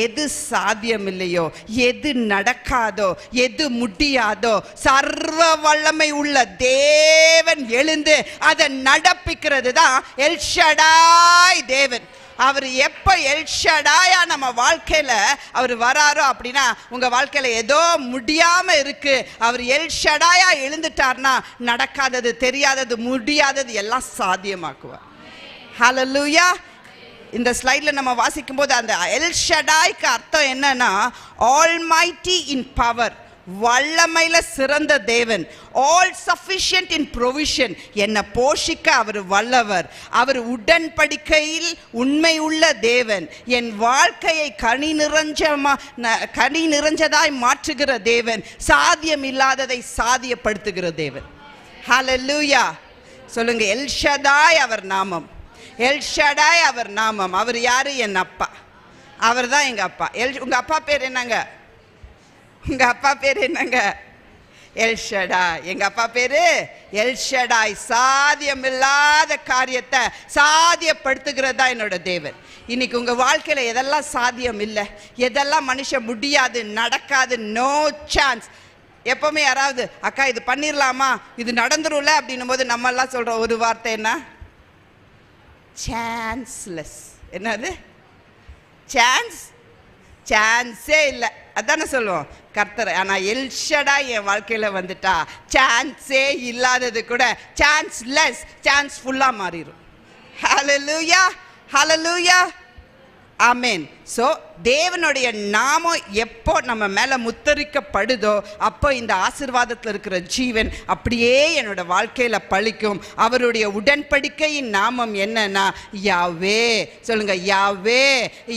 எது சாத்தியம் இல்லையோ, எது நடக்காதோ, எது முடியாதோ, சர்வ வல்லமை உள்ள தேவன் எழுந்து அதை நடப்பிக்கிறது தான் எல் ஷடாய் தேவன். அவர் எப்போ எல் ஷடாயா நம்ம வாழ்க்கையில் அவர் வராரோ அப்படின்னா உங்கள் வாழ்க்கையில் ஏதோ முடியாமல் இருக்கு, அவர் எல் ஷடாயா எழுந்துட்டார்னா நடக்காதது, தெரியாதது, முடியாதது எல்லாம் சாத்தியமாக்குவார். ஹல்லேலூயா. இந்த ஸ்லைடில் நம்ம வாசிக்கும் போது அந்த எல் ஷடாய்க்கு அர்த்தம் என்னன்னா ஆல்மைட்டி இன் பவர், வல்லமையில் சிறந்த தேவன். ஆல் சஃபிஷியன்ட் இன் ப்ரொவிஷன், என்னை போஷிக்க அவர் வல்லவர். அவர் உடன்படிக்கையில் உண்மை உள்ள தேவன். என் வாழ்க்கையை கனி நிறைஞ்சதாய் மாற்றுகிற தேவன். சாத்தியம் இல்லாததை சாத்தியப்படுத்துகிற தேவன். ஹல்லேலூயா. சொல்லுங்க, எல் ஷடாய் அவர் நாமம். எல் ஷடாய் அவர் நாமம். அவர் யாரு? என் அப்பா. அவர் தான் எங்கள் அப்பா. உங்கள் அப்பா பேர் என்னங்க? உங்கள் அப்பா பேர் என்னங்க? எல் ஷடாய். எங்கள் அப்பா பேர் எல் ஷடாய். சாத்தியமில்லாத காரியத்தை சாத்தியப்படுத்துகிறது தான் என்னோட தேவன். இன்னைக்கு உங்கள் வாழ்க்கையில் எதெல்லாம் சாத்தியம் இல்லை, எதெல்லாம் மனுஷன் முடியாது, நடக்காது, நோ சான்ஸ். எப்போவுமே யாராவது அக்கா இது பண்ணிடலாமா, இது நடந்துரும்ல அப்படின்னும் போது நம்மெல்லாம் சொல்கிற ஒரு வார்த்தை என்ன? சான்ஸ்லெஸ். என்னது? சான்ஸே இல்லை, அதானே சொல்லுவோம் கர்த்தர். ஆனால் எல் ஷடாய் என் வாழ்க்கையில் வந்துட்டா சான்ஸே இல்லாதது கூட சான்ஸ்லெஸ், சான்ஸ்ஃபுல்லாக மாறிடும். ஹல்லேலூயா, ஹல்லேலூயா, ஆமென். ஸோ தேவனுடைய நாமம் எப்போ நம்ம மேலே முத்தரிக்கப்படுதோ அப்போ இந்த ஆசீர்வாதத்தில் இருக்கிற ஜீவன் அப்படியே என்னோட வாழ்க்கையில் பழிக்கும். அவருடைய உடன்படிக்கையின் நாமம் என்னன்னா யாவே. சொல்லுங்க, யாவே,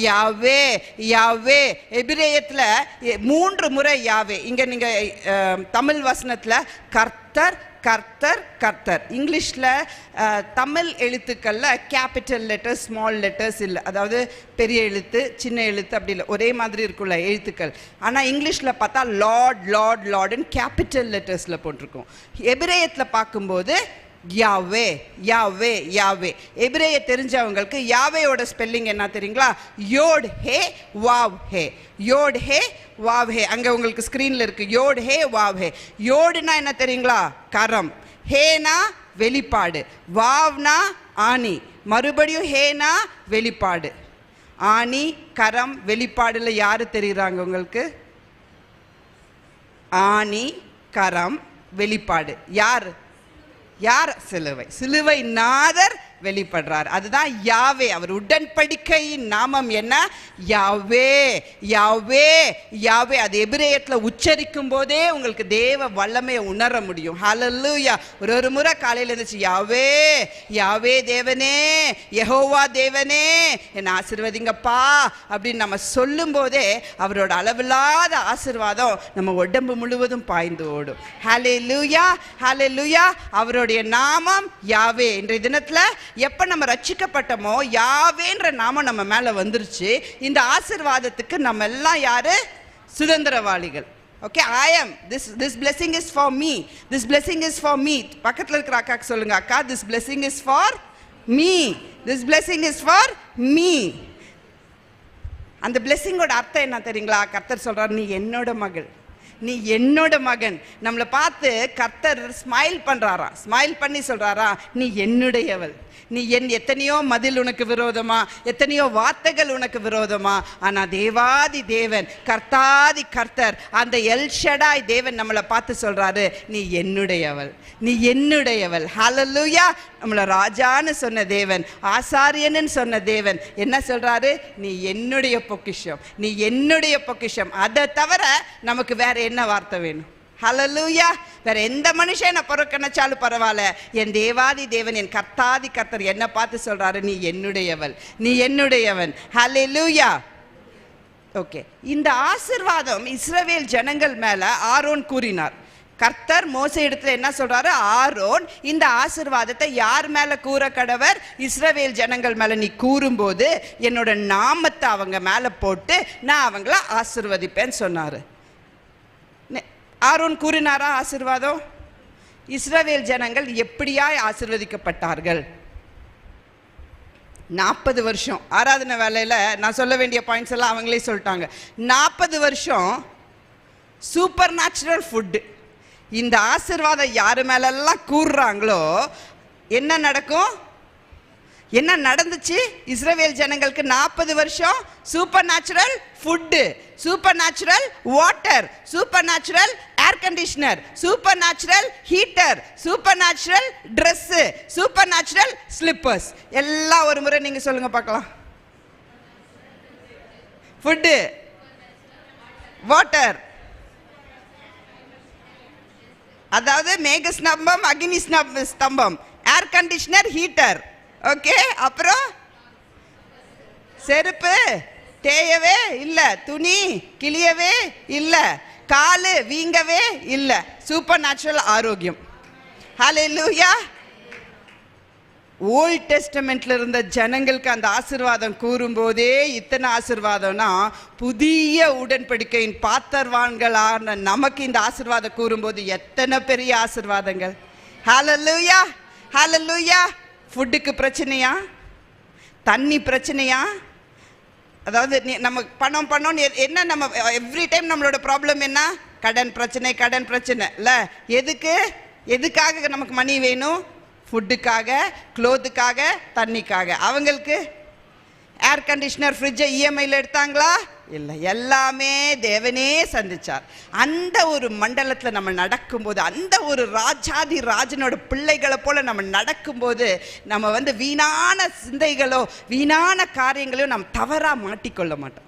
யாவே, யாவே. எபிரேயத்தில் 3 முறை யாவே. இங்கே நீங்கள் தமிழ் வசனத்தில் கர்த்தர், கர்த்தர், கர்த்தர். இங்கிலீஷில் தமிழ் எழுத்துக்களில் கேபிட்டல் லெட்டர்ஸ், ஸ்மால் லெட்டர்ஸ் இல்லை, அதாவது பெரிய எழுத்து சின்ன எழுத்து அப்படி இல்லை, ஒரே மாதிரி இருக்குல்ல எழுத்துக்கள். ஆனால் இங்கிலீஷில் பார்த்தா லார்ட், லார்ட், லார்டுன்னு கேபிட்டல் லெட்டர்ஸில் போட்டிருக்கோம். எபிரேயத்தில் பார்க்கும்போது யாவே, யாவே, யாவே. எபிரேய தெரிஞ்சவங்களுக்கு யாவேயோட ஸ்பெல்லிங் என்ன தெரியுங்களா? யோட் ஹே வாவ் ஹே. யோட் ஹே வாவ் ஹே. அங்கே உங்களுக்கு ஸ்க்ரீனில் இருக்குது. யோட் ஹே வாவ் ஹே. யோடுனா என்ன தெரியுங்களா? கரம். ஹேனா வெளிப்பாடு. வாவ்னா ஆணி. மறுபடியும் ஹேனா வெளிப்பாடு. ஆணி, கரம், வெளிப்பாடுல யாரு தெரியுறாங்க உங்களுக்கு? ஆணி, கரம், வெளிப்பாடு. யார்? சிலுவை. சிலுவை நாதர் வெளிப்படுறார். அதுதான் யாவே. அவர் உடன்படிக்கையின் நாமம் என்ன? யாவே, யாவே, யாவே. அது எபிரேயத்தில் உச்சரிக்கும் போதே உங்களுக்கு தேவ வல்லமையை உணர முடியும். ஹல்லேலூயா. ஒரு முறை காலையில் இருந்துச்சு, யாவே, யாவே தேவனே, யெகோவா தேவனே என்னை ஆசீர்வதிங்கப்பா அப்படின்னு நம்ம சொல்லும் போதே அவரோட அளவில்லாத ஆசீர்வாதம் நம்ம உடம்பு முழுவதும் பாய்ந்து ஓடும். ஹல்லேலூயா, ஹல்லேலூயா. அவருடைய நாமம் யாவே. இன்றைய தினத்தில் எப்ப நம்ம ரட்சிக்கப்பட்டோமோ யாவேன்ற நாமம் நம்ம மேல வந்துருச்சு. இந்த ஆசீர்வாதத்துக்கு நம்ம எல்லாம் யாரு? சுதந்திரவாளிகள். Okay, I am this blessing is for me. This blessing is for me. பக்கத்துல இருக்கிற அக்காக்கு சொல்லுங்க, அக்கா this blessing is for me. This blessing is for me. அந்த blessing-ஓட அர்த்தம் என்ன தெரியுங்களா? கர்த்தர் சொல்றார், நீ என்னோட மகள், நீ என்னோட மகன். நம்மளை பார்த்து கர்த்தர் ஸ்மைல் பண்றாரா, ஸ்மைல் பண்ணி சொல்றாரா, நீ என்னுடையவள். நீ எத்தனையோ மதில் உனக்கு விரோதமா, எத்தனையோ வார்த்தைகள் உனக்கு விரோதமா, ஆனா தேவாதி தேவன், கர்த்தாதி கர்த்தர், அந்த எல்ஷடாய் தேவன் நம்மளை பார்த்து சொல்றாரு, நீ என்னுடையவள், நீ என்னுடையவள். ஹல்லேலூயா. நம்மள ராஜான்னு சொன்ன தேவன், ஆசாரியன்னு சொன்ன தேவன் என்ன சொல்றாரு? நீ என்னுடைய பொக்கிஷம், நீ என்னுடைய பொக்கிஷம். அதை தவிர நமக்கு வேற என்ன வார்த்தை வேணும்? ஹல்லேலூயா. வேற எந்த மனுஷன் என்ன பொறுக்கணைச்சாலும் பரவாயில்ல, என் தேவாதி தேவன், என் கர்த்தாதி கர்த்தர் என்ன பார்த்து சொல்றாரு, நீ என்னுடையவள், நீ என்னுடையவன். ஹல்லேலூயா. ஓகே, இந்த ஆசீர்வாதம் இஸ்ரவேல் ஜனங்கள் மேல ஆரோன் கூறினார். கர்த்தர் மோசே இடத்துல என்ன சொல்றாரு? ஆரோன் இந்த ஆசீர்வாதத்தை யார் மேல கூற கடவர்? இஸ்ரவேல் ஜனங்கள் மேல நீ கூறும்போது என்னோட நாமத்தை அவங்க மேல போட்டு நான் அவங்கள ஆசீர்வதிப்பேன்னு சொன்னாரு. ஆரோன் கூறினாரா ஆசீர்வாதம்? இஸ்ரவேல் ஜனங்கள் எப்படியாய் ஆசீர்வதிக்கப்பட்டார்கள்? 40 வருஷம் ஆராதனை வேலையில் நான் சொல்ல வேண்டிய பாயிண்ட்ஸ் எல்லாம் அவங்களே சொல்லிட்டாங்க. 40 வருஷம் சூப்பர் நேச்சுரல் ஃபுட்டு. இந்த ஆசீர்வாதம் யாரு மேலெல்லாம் கூறுறாங்களோ என்ன நடக்கும்? என்ன நடந்துச்சு? இஸ்ரவேல் ஜனங்களுக்கு 40 வருஷம் super natural food, super natural water, super natural air conditioner, super natural heater, super natural dress, super natural slippers. எல்லாம் ஒரு முறை நீங்க சொல்லுங்க பார்க்கலாம். ஃபுட்டு, வாட்டர், அதாவது மேக ஸ்தம்பம், அக்னி ஸ்தம்பம், ஏர் கண்டிஷனர், ஹீட்டர். ஓகே, அப்புறம் செருப்பு தேயவே இல்லை, துணி கிளியவே இல்லை, காலு வீங்கவே இல்லை, சூப்பர் நேச்சுரல் ஆரோக்கியம். ஹல்லேலூயா. ஓல்ட் டெஸ்டமெண்ட்ல இருந்த ஜனங்களுக்கு அந்த ஆசீர்வாதம் கூறும்போதே இத்தனை ஆசீர்வாதம்னா, புதிய உடன்படிக்கையின் பாத்திரவான்களான நமக்கு இந்த ஆசீர்வாதம் கூறும்போது எத்தனை பெரிய ஆசீர்வாதங்கள். ஹல்லேலூயா, ஹல்லேலூயா. ஃபுட்டுக்கு பிரச்சனையா? தண்ணி பிரச்சனையா? அதாவது நம்ம பணம் என்ன, நம்ம எவ்ரி டைம் நம்மளோட ப்ராப்ளம் என்ன? கடன் பிரச்சனை, கடன் பிரச்சனை இல்லை. எதுக்காக நமக்கு மணி வேணும்? ஃபுட்டுக்காக, க்ளோத்துக்காக, தண்ணிக்காக. அவங்களுக்கு ஏர் கண்டிஷனர், ஃப்ரிட்ஜை இஎம்ஐயில் எடுத்தாங்களா? இல்லை, எல்லாமே தேவனே சந்திச்சார். அந்த ஒரு மண்டலத்தில் நம்ம நடக்கும்போது, அந்த ஒரு ராஜாதி ராஜனோட பிள்ளைகளை போல நம்ம நடக்கும்போது, நம்ம வீணான சிந்தைகளோ வீணான காரியங்களோ நம்ம தவறாக மாட்டிக்கொள்ள மாட்டோம்.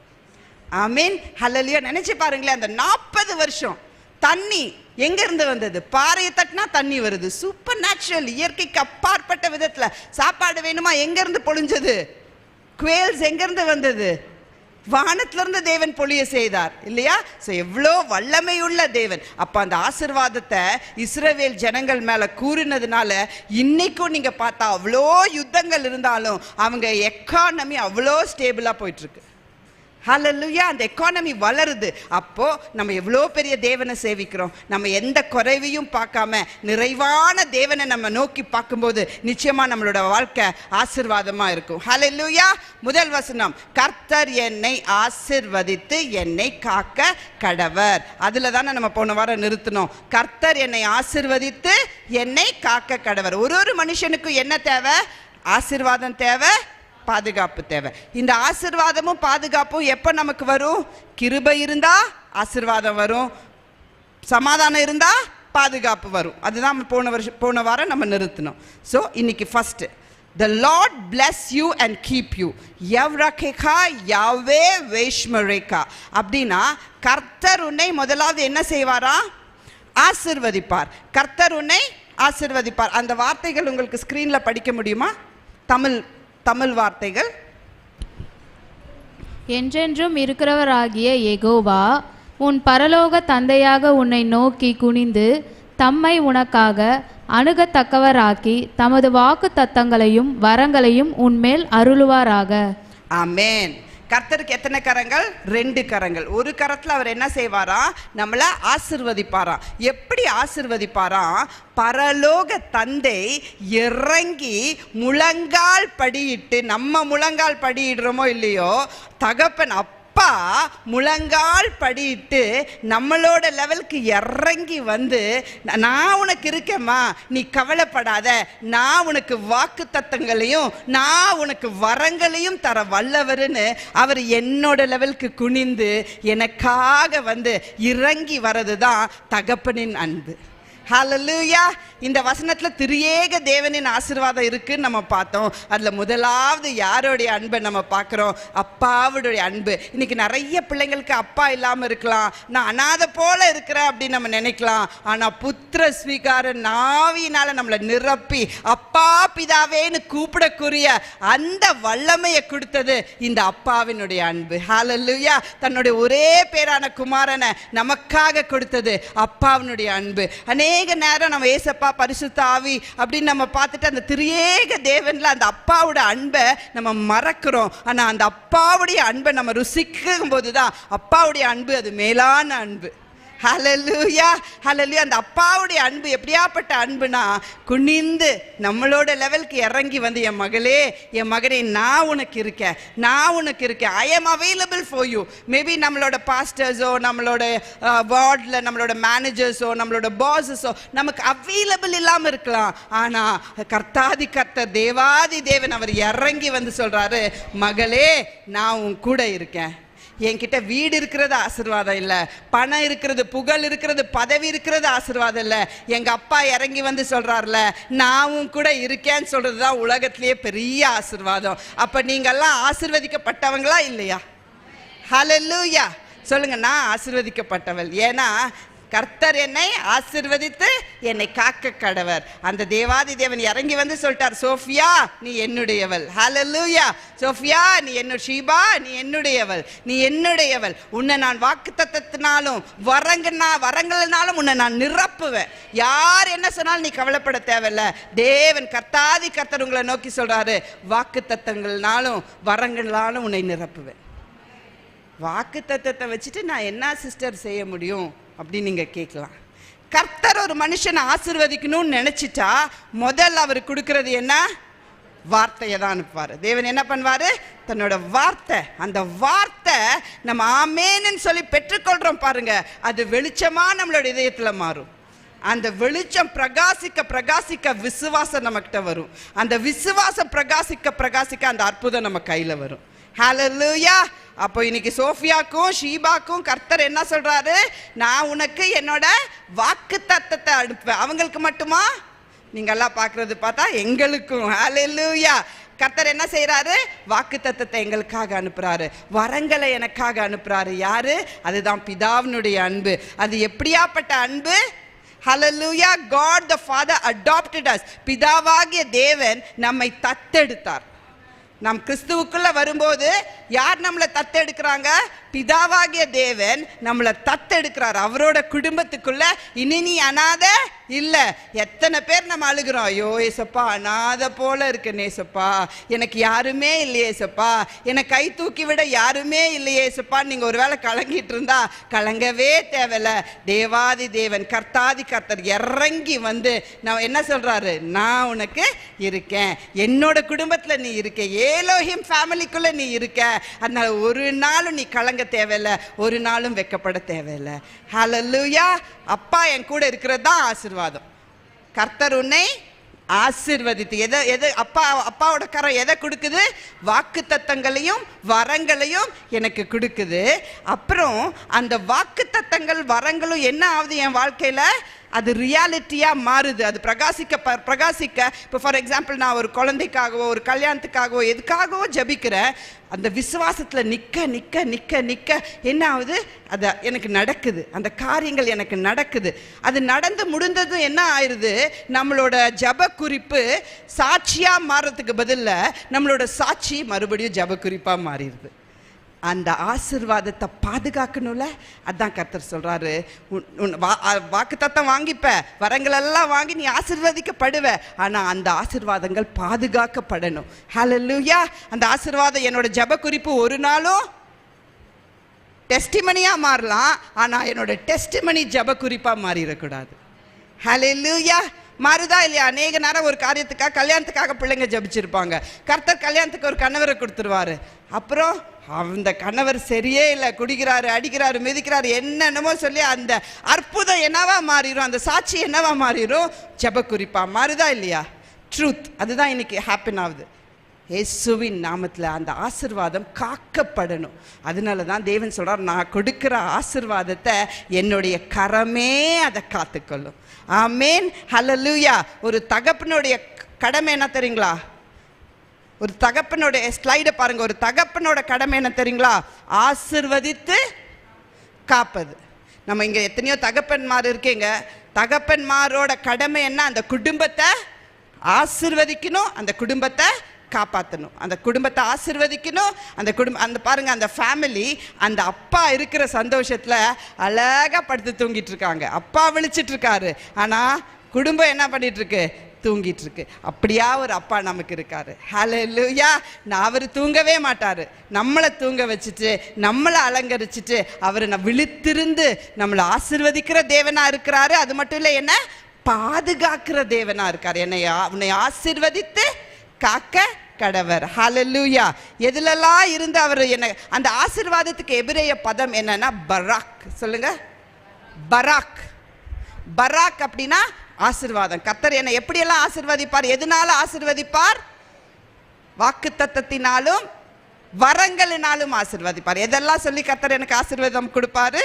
ஆமீன், ஹல்லேலூயா. நினைச்சு பாருங்களேன், அந்த 40 வருஷம் தண்ணி எங்க இருந்து வந்தது? பாறையை தட்டினா தண்ணி வருது. சூப்பர் நேச்சுரல், இயற்கைக்கு அப்பாற்பட்ட விதத்துல. சாப்பாடு வேணுமா? எங்க இருந்து பொழிஞ்சது? குவேல்ஸ் எங்க இருந்து வந்தது? வானத்திலிருந்து தேவன் பொழிய செய்தார் இல்லையா? எவ்வளோ வல்லமை உள்ள தேவன். அப்ப அந்த ஆசீர்வாதத்தை இஸ்ரவேல் ஜனங்கள் மேல கூறினதுனால இன்னைக்கும் நீங்க பார்த்தா அவ்வளோ யுத்தங்கள் இருந்தாலும் அவங்க எக்கானமி அவ்வளோ ஸ்டேபிளா போயிட்டு இருக்கு. ஹல்லேலூயா. அந்த எக்கானமி வளருது. அப்போ நம்ம எவ்வளோ பெரிய தேவனை சேவிக்கிறோம். நம்ம எந்த குறைவையும் பார்க்காம நிறைவான தேவனை நம்ம நோக்கி பார்க்கும்போது நிச்சயமா நம்மளோட வாழ்க்கை ஆசீர்வாதமா இருக்கும். ஹல்லேலூயா. முதல் வசனம், கர்த்தர் என்னை ஆசீர்வதித்து என்னை காக்க கடவர். அதுல தானே நம்ம போன வாரம் நிறுத்தினோம். கர்த்தர் என்னை ஆசீர்வதித்து என்னை காக்க கடவர். ஒரு மனுஷனுக்கு என்ன தேவை? ஆசீர்வாதம் தேவை, பாதுகாப்பு தேவை. இந்த ஆசீர்வாதமும் பாதுகாப்பும் எப்ப நமக்கு வரும்? கிருபை இருந்தா ஆசீர்வாதம் வரும், சமாதானம் இருந்தா பாதுகாப்பு வரும். அதுதான் போன வாரம் நம்ம நிறுத்தினோம். ஸோ இன்னைக்கு first, the Lord bless you and keep you. யவ்ரகேகா யாவே வேஷ்மரேகா. அப்படின்னா கர்த்தர் உன்னை முதலாவது என்ன செய்வாரா? ஆசீர்வதிப்பார். கர்த்தர் உன்னை ஆசீர்வதிப்பார். அந்த வார்த்தைகள் உங்களுக்கு ஸ்கிரீன்ல படிக்க முடியுமா? தமிழ் வார்த்தைகள். என்றென்றும் இருக்கிறவராகிய யெகோவா உன் பரலோக தந்தையாக உன்னை நோக்கி குனிந்து தம்மை உனக்காக அணுகத்தக்கவராக்கி தமது வாக்கு தத்தங்களையும் வரங்களையும் உன்மேல் அருளுவாராக. ஆமென். கர்த்தருக்கு எத்தனை கரங்கள்? 2 கரங்கள். ஒரு கரத்தில் அவர் என்ன செய்வாராம்? நம்மளை ஆசிர்வதிப்பாராம். எப்படி ஆசிர்வதிப்பாராம்? பரலோக தந்தை இறங்கி முழங்கால் படியிட்டு, நம்ம முழங்கால் படியிடுறோமோ இல்லையோ, தகப்பன் அப்பா முழங்கால் படியிட்டு நம்மளோட லெவலுக்கு இறங்கி வந்து, நான் உனக்கு இருக்கேம்மா, நீ கவலைப்படாத, நான் உனக்கு வாக்கு தத்தங்களையும் நான் உனக்கு வரங்களையும் தர வல்லவருன்னு அவர் என்னோட லெவலுக்கு குனிந்து எனக்காக வந்து இறங்கி வர்றது தான் தகப்பனின் அன்பு. ஹல்லேலூயா. இந்த வசனத்தில் திரியேக தேவனின் ஆசீர்வாதம் இருக்குன்னு நம்ம பார்த்தோம். அதில் முதலாவது யாருடைய அன்பை நம்ம பார்க்குறோம்? அப்பாவுடைய அன்பு. இன்னைக்கு நிறைய பிள்ளைங்களுக்கு அப்பா இல்லாமல் இருக்கலாம், நான் அனாதை போல இருக்கிறேன் அப்படின்னு நம்ம நினைக்கலாம். ஆனால் புத்திர ஸ்வீகார நாவினால் நம்மளை நிரப்பி அப்பா பிதாவேன்னு கூப்பிடக்கூடிய அந்த வல்லமையை கொடுத்தது இந்த அப்பாவினுடைய அன்பு. ஹல்லேலூயா. தன்னுடைய ஒரே பேரான குமாரனை நமக்காக கொடுத்தது அப்பாவினுடைய அன்பு. அநேக நேரம் நம்ம ஏசப்பா பரிசுத்த ஆவி அப்படின்னு நம்ம பார்த்துட்டு அந்த திரியேக தேவன்ல அந்த அப்பாவோட அன்பை நம்ம மறக்கிறோம். ஆனா அந்த அப்பாவுடைய அன்பை நம்ம ருசிக்கும் போதுதான் அப்பாவுடைய அன்பு அது மேலான அன்பு. ஹல்லேலூயா, ஹல்லேலூயா. அந்த அப்பாவுடைய அன்பு எப்படியாப்பட்ட அன்புனா, குனிந்து நம்மளோட லெவலுக்கு இறங்கி வந்து, என் மகளே, என் மகனே, நான் உனக்கு இருக்கேன், நான் உனக்கு இருக்கேன், I am available for you. Maybe நம்மளோட பாஸ்டர்ஸோ, நம்மளோட வார்டில் நம்மளோட மேனேஜர்ஸோ, நம்மளோட பாஸஸோ நமக்கு அவைலபிள் இல்லாமல் இருக்கலாம். ஆனால் கர்த்தாதி கர்த்தர் தேவாதி தேவன் அவர் இறங்கி வந்து சொல்கிறாரு, மகளே, நான் உன் கூட இருக்கேன். என்கிட்ட வீடு இருக்கிறது ஆசீர்வாதம் இல்லை, பணம் இருக்கிறது, புகழ் இருக்கிறது, பதவி இருக்கிறது ஆசீர்வாதம் இல்லை. எங்கள் அப்பா இறங்கி வந்து சொல்கிறார்ல, நானும் கூட இருக்கேன்னு சொல்கிறது தான் உலகத்திலேயே பெரிய ஆசீர்வாதம். அப்போ நீங்கள்லாம் ஆசீர்வதிக்கப்பட்டவங்களா இல்லையா? ஹல்லேலூயா. சொல்லுங்க, நான் ஆசீர்வதிக்கப்பட்டவள். ஏன்னா கர்த்தர் என்னை ஆசீர்வதித்து என்னை காக்க கடவர். அந்த தேவாதி தேவன் இறங்கி வந்து சொல்லிட்டார், சோஃபியா நீ என்னுடையவள். ஹல்லேலூயா. சோஃபியா நீ ஷீபா நீ என்னுடையவள், நீ என்னுடையவள். உன்னை நான் வாக்குத்தத்தத்தினாலும் வரங்கள்னாலும் உன்னை நான் நிரப்புவேன். யார் என்ன சொன்னாலும் நீ கவலைப்பட தேவையில்ல. தேவன் கர்த்தாதி கர்த்தர் உங்களை நோக்கி சொல்றாரு, வாக்குத்தத்தங்கள்னாலும் வரங்கள்னாலும் உன்னை நிரப்புவேன். வாக்குத்தத்தத்தை வச்சுட்டு நான் என்ன சிஸ்டர் செய்ய முடியும் அப்படின்னு நீங்க கேட்கலாம். கர்த்தர் ஒரு மனுஷனை ஆசீர்வதிக்கணும்னு நினைச்சிட்டா முதல்ல அவர் கொடுக்கறது என்ன? வார்த்தையை தான் அனுப்புவார். தேவன் என்ன பண்ணுவாரு? தன்னோட வார்த்தை, அந்த வார்த்தை நம்ம ஆமேன்னு சொல்லி பெற்றுக்கொள்றோம் பாருங்க, அது வெளிச்சமா நம்மளோட இதயத்துல மாறும். அந்த வெளிச்சம் பிரகாசிக்க பிரகாசிக்க விசுவாசம் நம்மகிட்ட வரும். அந்த விசுவாசம் பிரகாசிக்க பிரகாசிக்க அந்த அற்புதம் நம்ம கையில வரும். ஹல்லேலூயா. அப்போ இன்னைக்கு சோஃபியாக்கும் ஷீபாக்கும் கர்த்தர் என்ன சொல்றாரு? நான் உனக்கு என்னோட வாக்கு தத்தத்தை அனுப்புவேன். அவங்களுக்கு மட்டுமா? நீங்க எல்லாம் பார்க்கறது பார்த்தா எங்களுக்கும். ஹல்லேலூயா. கர்த்தர் என்ன செய்யறாரு? வாக்கு தத்தத்தை எங்களுக்காக அனுப்புறாரு, வரங்களை எனக்காக அனுப்புறாரு. யாரு? அதுதான் பிதாவினுடைய அன்பு. அது எப்படியாப்பட்ட அன்பு? ஹல்லேலூயா. God the Father adopted us. பிதாவாகிய தேவன் நம்மை தத்தெடுத்தார். நாம் கிறிஸ்துவுக்குள்ள வரும்போது யார் நம்மளை தத்தெடுக்கிறாங்க? பிதாவாகிய தேவன் நம்மளை தத்தெடுக்கிறார் அவரோட குடும்பத்துக்குள்ள. இனி நீ அனாதை இல்லை. எத்தனை பேர் நம்ம அழுகிறோம், ஐயோ ஏசப்பா அனாதை போல இருக்கு நேசப்பா, எனக்கு யாருமே இல்லையே ஏசப்பா, என்னை கை தூக்கி விட யாருமே இல்லையே ஏசப்பா. நீங்கள் ஒரு வேளை கலங்கிட்டு இருந்தா கலங்கவே தேவையில்ல. தேவாதி தேவன் கர்த்தாதி கர்த்தர் இறங்கி வந்து நான் என்ன சொல்றாரு? நான் உனக்கு இருக்கேன், என்னோட குடும்பத்தில் நீ இருக்க, ஏலோஹிம் ஃபேமிலிக்குள்ள நீ இருக்க. அதனால ஒரு நாளும் நீ கலங்க தேவையில்லை, ஒரு நாளும் வெக்கப்பட தேவையில்லை. ஹல்லேலூயா. அப்பா என் கூட இருக்கிறது தான் ஆசீர்வாதம். கர்த்தர் உன்னை ஆசீர்வதித்து எதை அப்பாவோட கரம் எதை கொடுக்குது? வாக்கு தத்தங்களையும் வரங்களையும் எனக்கு கொடுக்குது. அப்புறம் அந்த வாக்கு தத்தங்கள் வரங்களும் என்ன ஆகுது என் வாழ்க்கையில? அது ரியாலிட்டியாக மாறுது. அது பிரகாசிக்க இப்போ ஃபார் எக்ஸாம்பிள் நான் ஒரு குழந்தைக்காகவோ ஒரு கல்யாணத்துக்காகவோ எதுக்காகவோ ஜபிக்கிறேன். அந்த விசுவாசத்தில் நிற்க நிற்க நிற்க நிற்க என்ன ஆகுது? அது எனக்கு நடக்குது, அந்த காரியங்கள் எனக்கு நடக்குது. அது நடந்து முடிந்ததும் என்ன ஆயிடுது? நம்மளோட ஜப குறிப்பு சாட்சியாக மாறுறதுக்கு பதிலில் நம்மளோட சாட்சி மறுபடியும் ஜப குறிப்பாக மாறிடுது. அந்த ஆசீர்வாதத்தை பாதுகாக்கணும்ல. அதான் கர்த்தர் சொல்றாரு, வாக்குத்தத்தம் வாங்கிப்ப, வரங்களெல்லாம் வாங்கி நீ ஆசீர்வதிக்கப்படுவ, ஆனா அந்த ஆசீர்வாதங்கள் பாதுகாக்கப்படணும். ஹல்லேலூயா. அந்த ஆசீர்வாதம் என்னோட ஜெப குறிப்பு ஒரு நாளும் டெஸ்டிமனியா மாறலாம், ஆனா என்னோட டெஸ்டிமனி ஜெப குறிப்பா மாறிடக்கூடாது. ஹல்லேலூயா. மாறுதா இல்லையா? அநேக நேரம் ஒரு காரியத்துக்காக, கல்யாணத்துக்காக பிள்ளைங்க ஜபிச்சிருப்பாங்க. கர்த்தர் கல்யாணத்துக்கு ஒரு கணவரை கொடுத்துருவாரு. அப்புறம் அந்த கணவர் சரியே இல்லை, குடிக்கிறாரு, அடிக்கிறாரு, மிதிக்கிறாரு, என்னென்னமோ சொல்லி அந்த அற்புதம் என்னவா மாறிடும், அந்த சாட்சி என்னவா மாறிடும், ஜெப குறிப்பா மாறுதா இல்லையா? ட்ரூத். அதுதான் இன்னைக்கு ஹேப்பன் ஆகுது. இயேசுவின் நாமத்தில் அந்த ஆசீர்வாதம் காக்கப்படணும். அதனால தான் தேவன் சொல்றார், நான் கொடுக்கிற ஆசீர்வாதத்தை என்னுடைய கரமே அதை காத்துக்கொள்ளும். ஆமேன். ஹல்லேலூயா. ஒரு தகப்பனுடைய கடமை என்ன தெரியுங்களா? ஒரு தகப்பனுடைய ஸ்லைடை பாருங்க. ஒரு தகப்பனோட கடமை என்ன தெரியுங்களா? ஆசீர்வதித்து காப்பது. நம்ம இங்க எத்தனையோ தகப்பன்மார் இருக்கீங்க. தகப்பன்மாரோட கடமை என்ன? அந்த குடும்பத்தை ஆசீர்வதிக்கணும், அந்த குடும்பத்தை காப்பாற்றணும், அந்த குடும்பத்தை ஆசீர்வதிக்கணும். அந்த பாருங்க, அந்த ஃபேமிலி அந்த அப்பா இருக்கிற சந்தோஷத்துல அழகா படுத்து தூங்கிட்டு இருக்காங்க. அப்பா விழிச்சிட்டு இருக்காரு, ஆனா குடும்பம் என்ன பண்ணிட்டு இருக்கு? தூங்கிட்டு இருக்கு. அப்படியா ஒரு அப்பா நமக்கு இருக்காரு. ஹல்லேலூயா. அவர் தூங்கவே மாட்டாரு, நம்மளை தூங்க வச்சுட்டு, நம்மளை அலங்கரிச்சுட்டு, அவர் விழித்திருந்து நம்மளை ஆசீர்வதிக்கிற தேவனா இருக்கிறாரு. அது மட்டும் இல்லை, என்ன பாதுகாக்கிற தேவனா இருக்காரு. உன்னை ஆசீர்வதித்து காக்க கடவர். ஹல்லேலூயா. எதுலெல்லாம் இருந்து அவர் என்ன, அந்த ஆசீர்வாதத்துக்கு எபிரேய பதம் என்னன்னா பராக். சொல்லுங்க, பராக். பராக் அப்படின்னா ஆசீர்வாதம். கர்த்தர் என்னை எப்படியெல்லாம் ஆசீர்வதிப்பார்? எதனால ஆசீர்வதிப்பார்? வாக்குத்தத்தத்தினாலும் வரங்களினாலும் ஆசீர்வதிப்பார். எதெல்லாம் சொல்லி கர்த்தர் எனக்கு ஆசீர்வாதம் கொடுப்பாரு?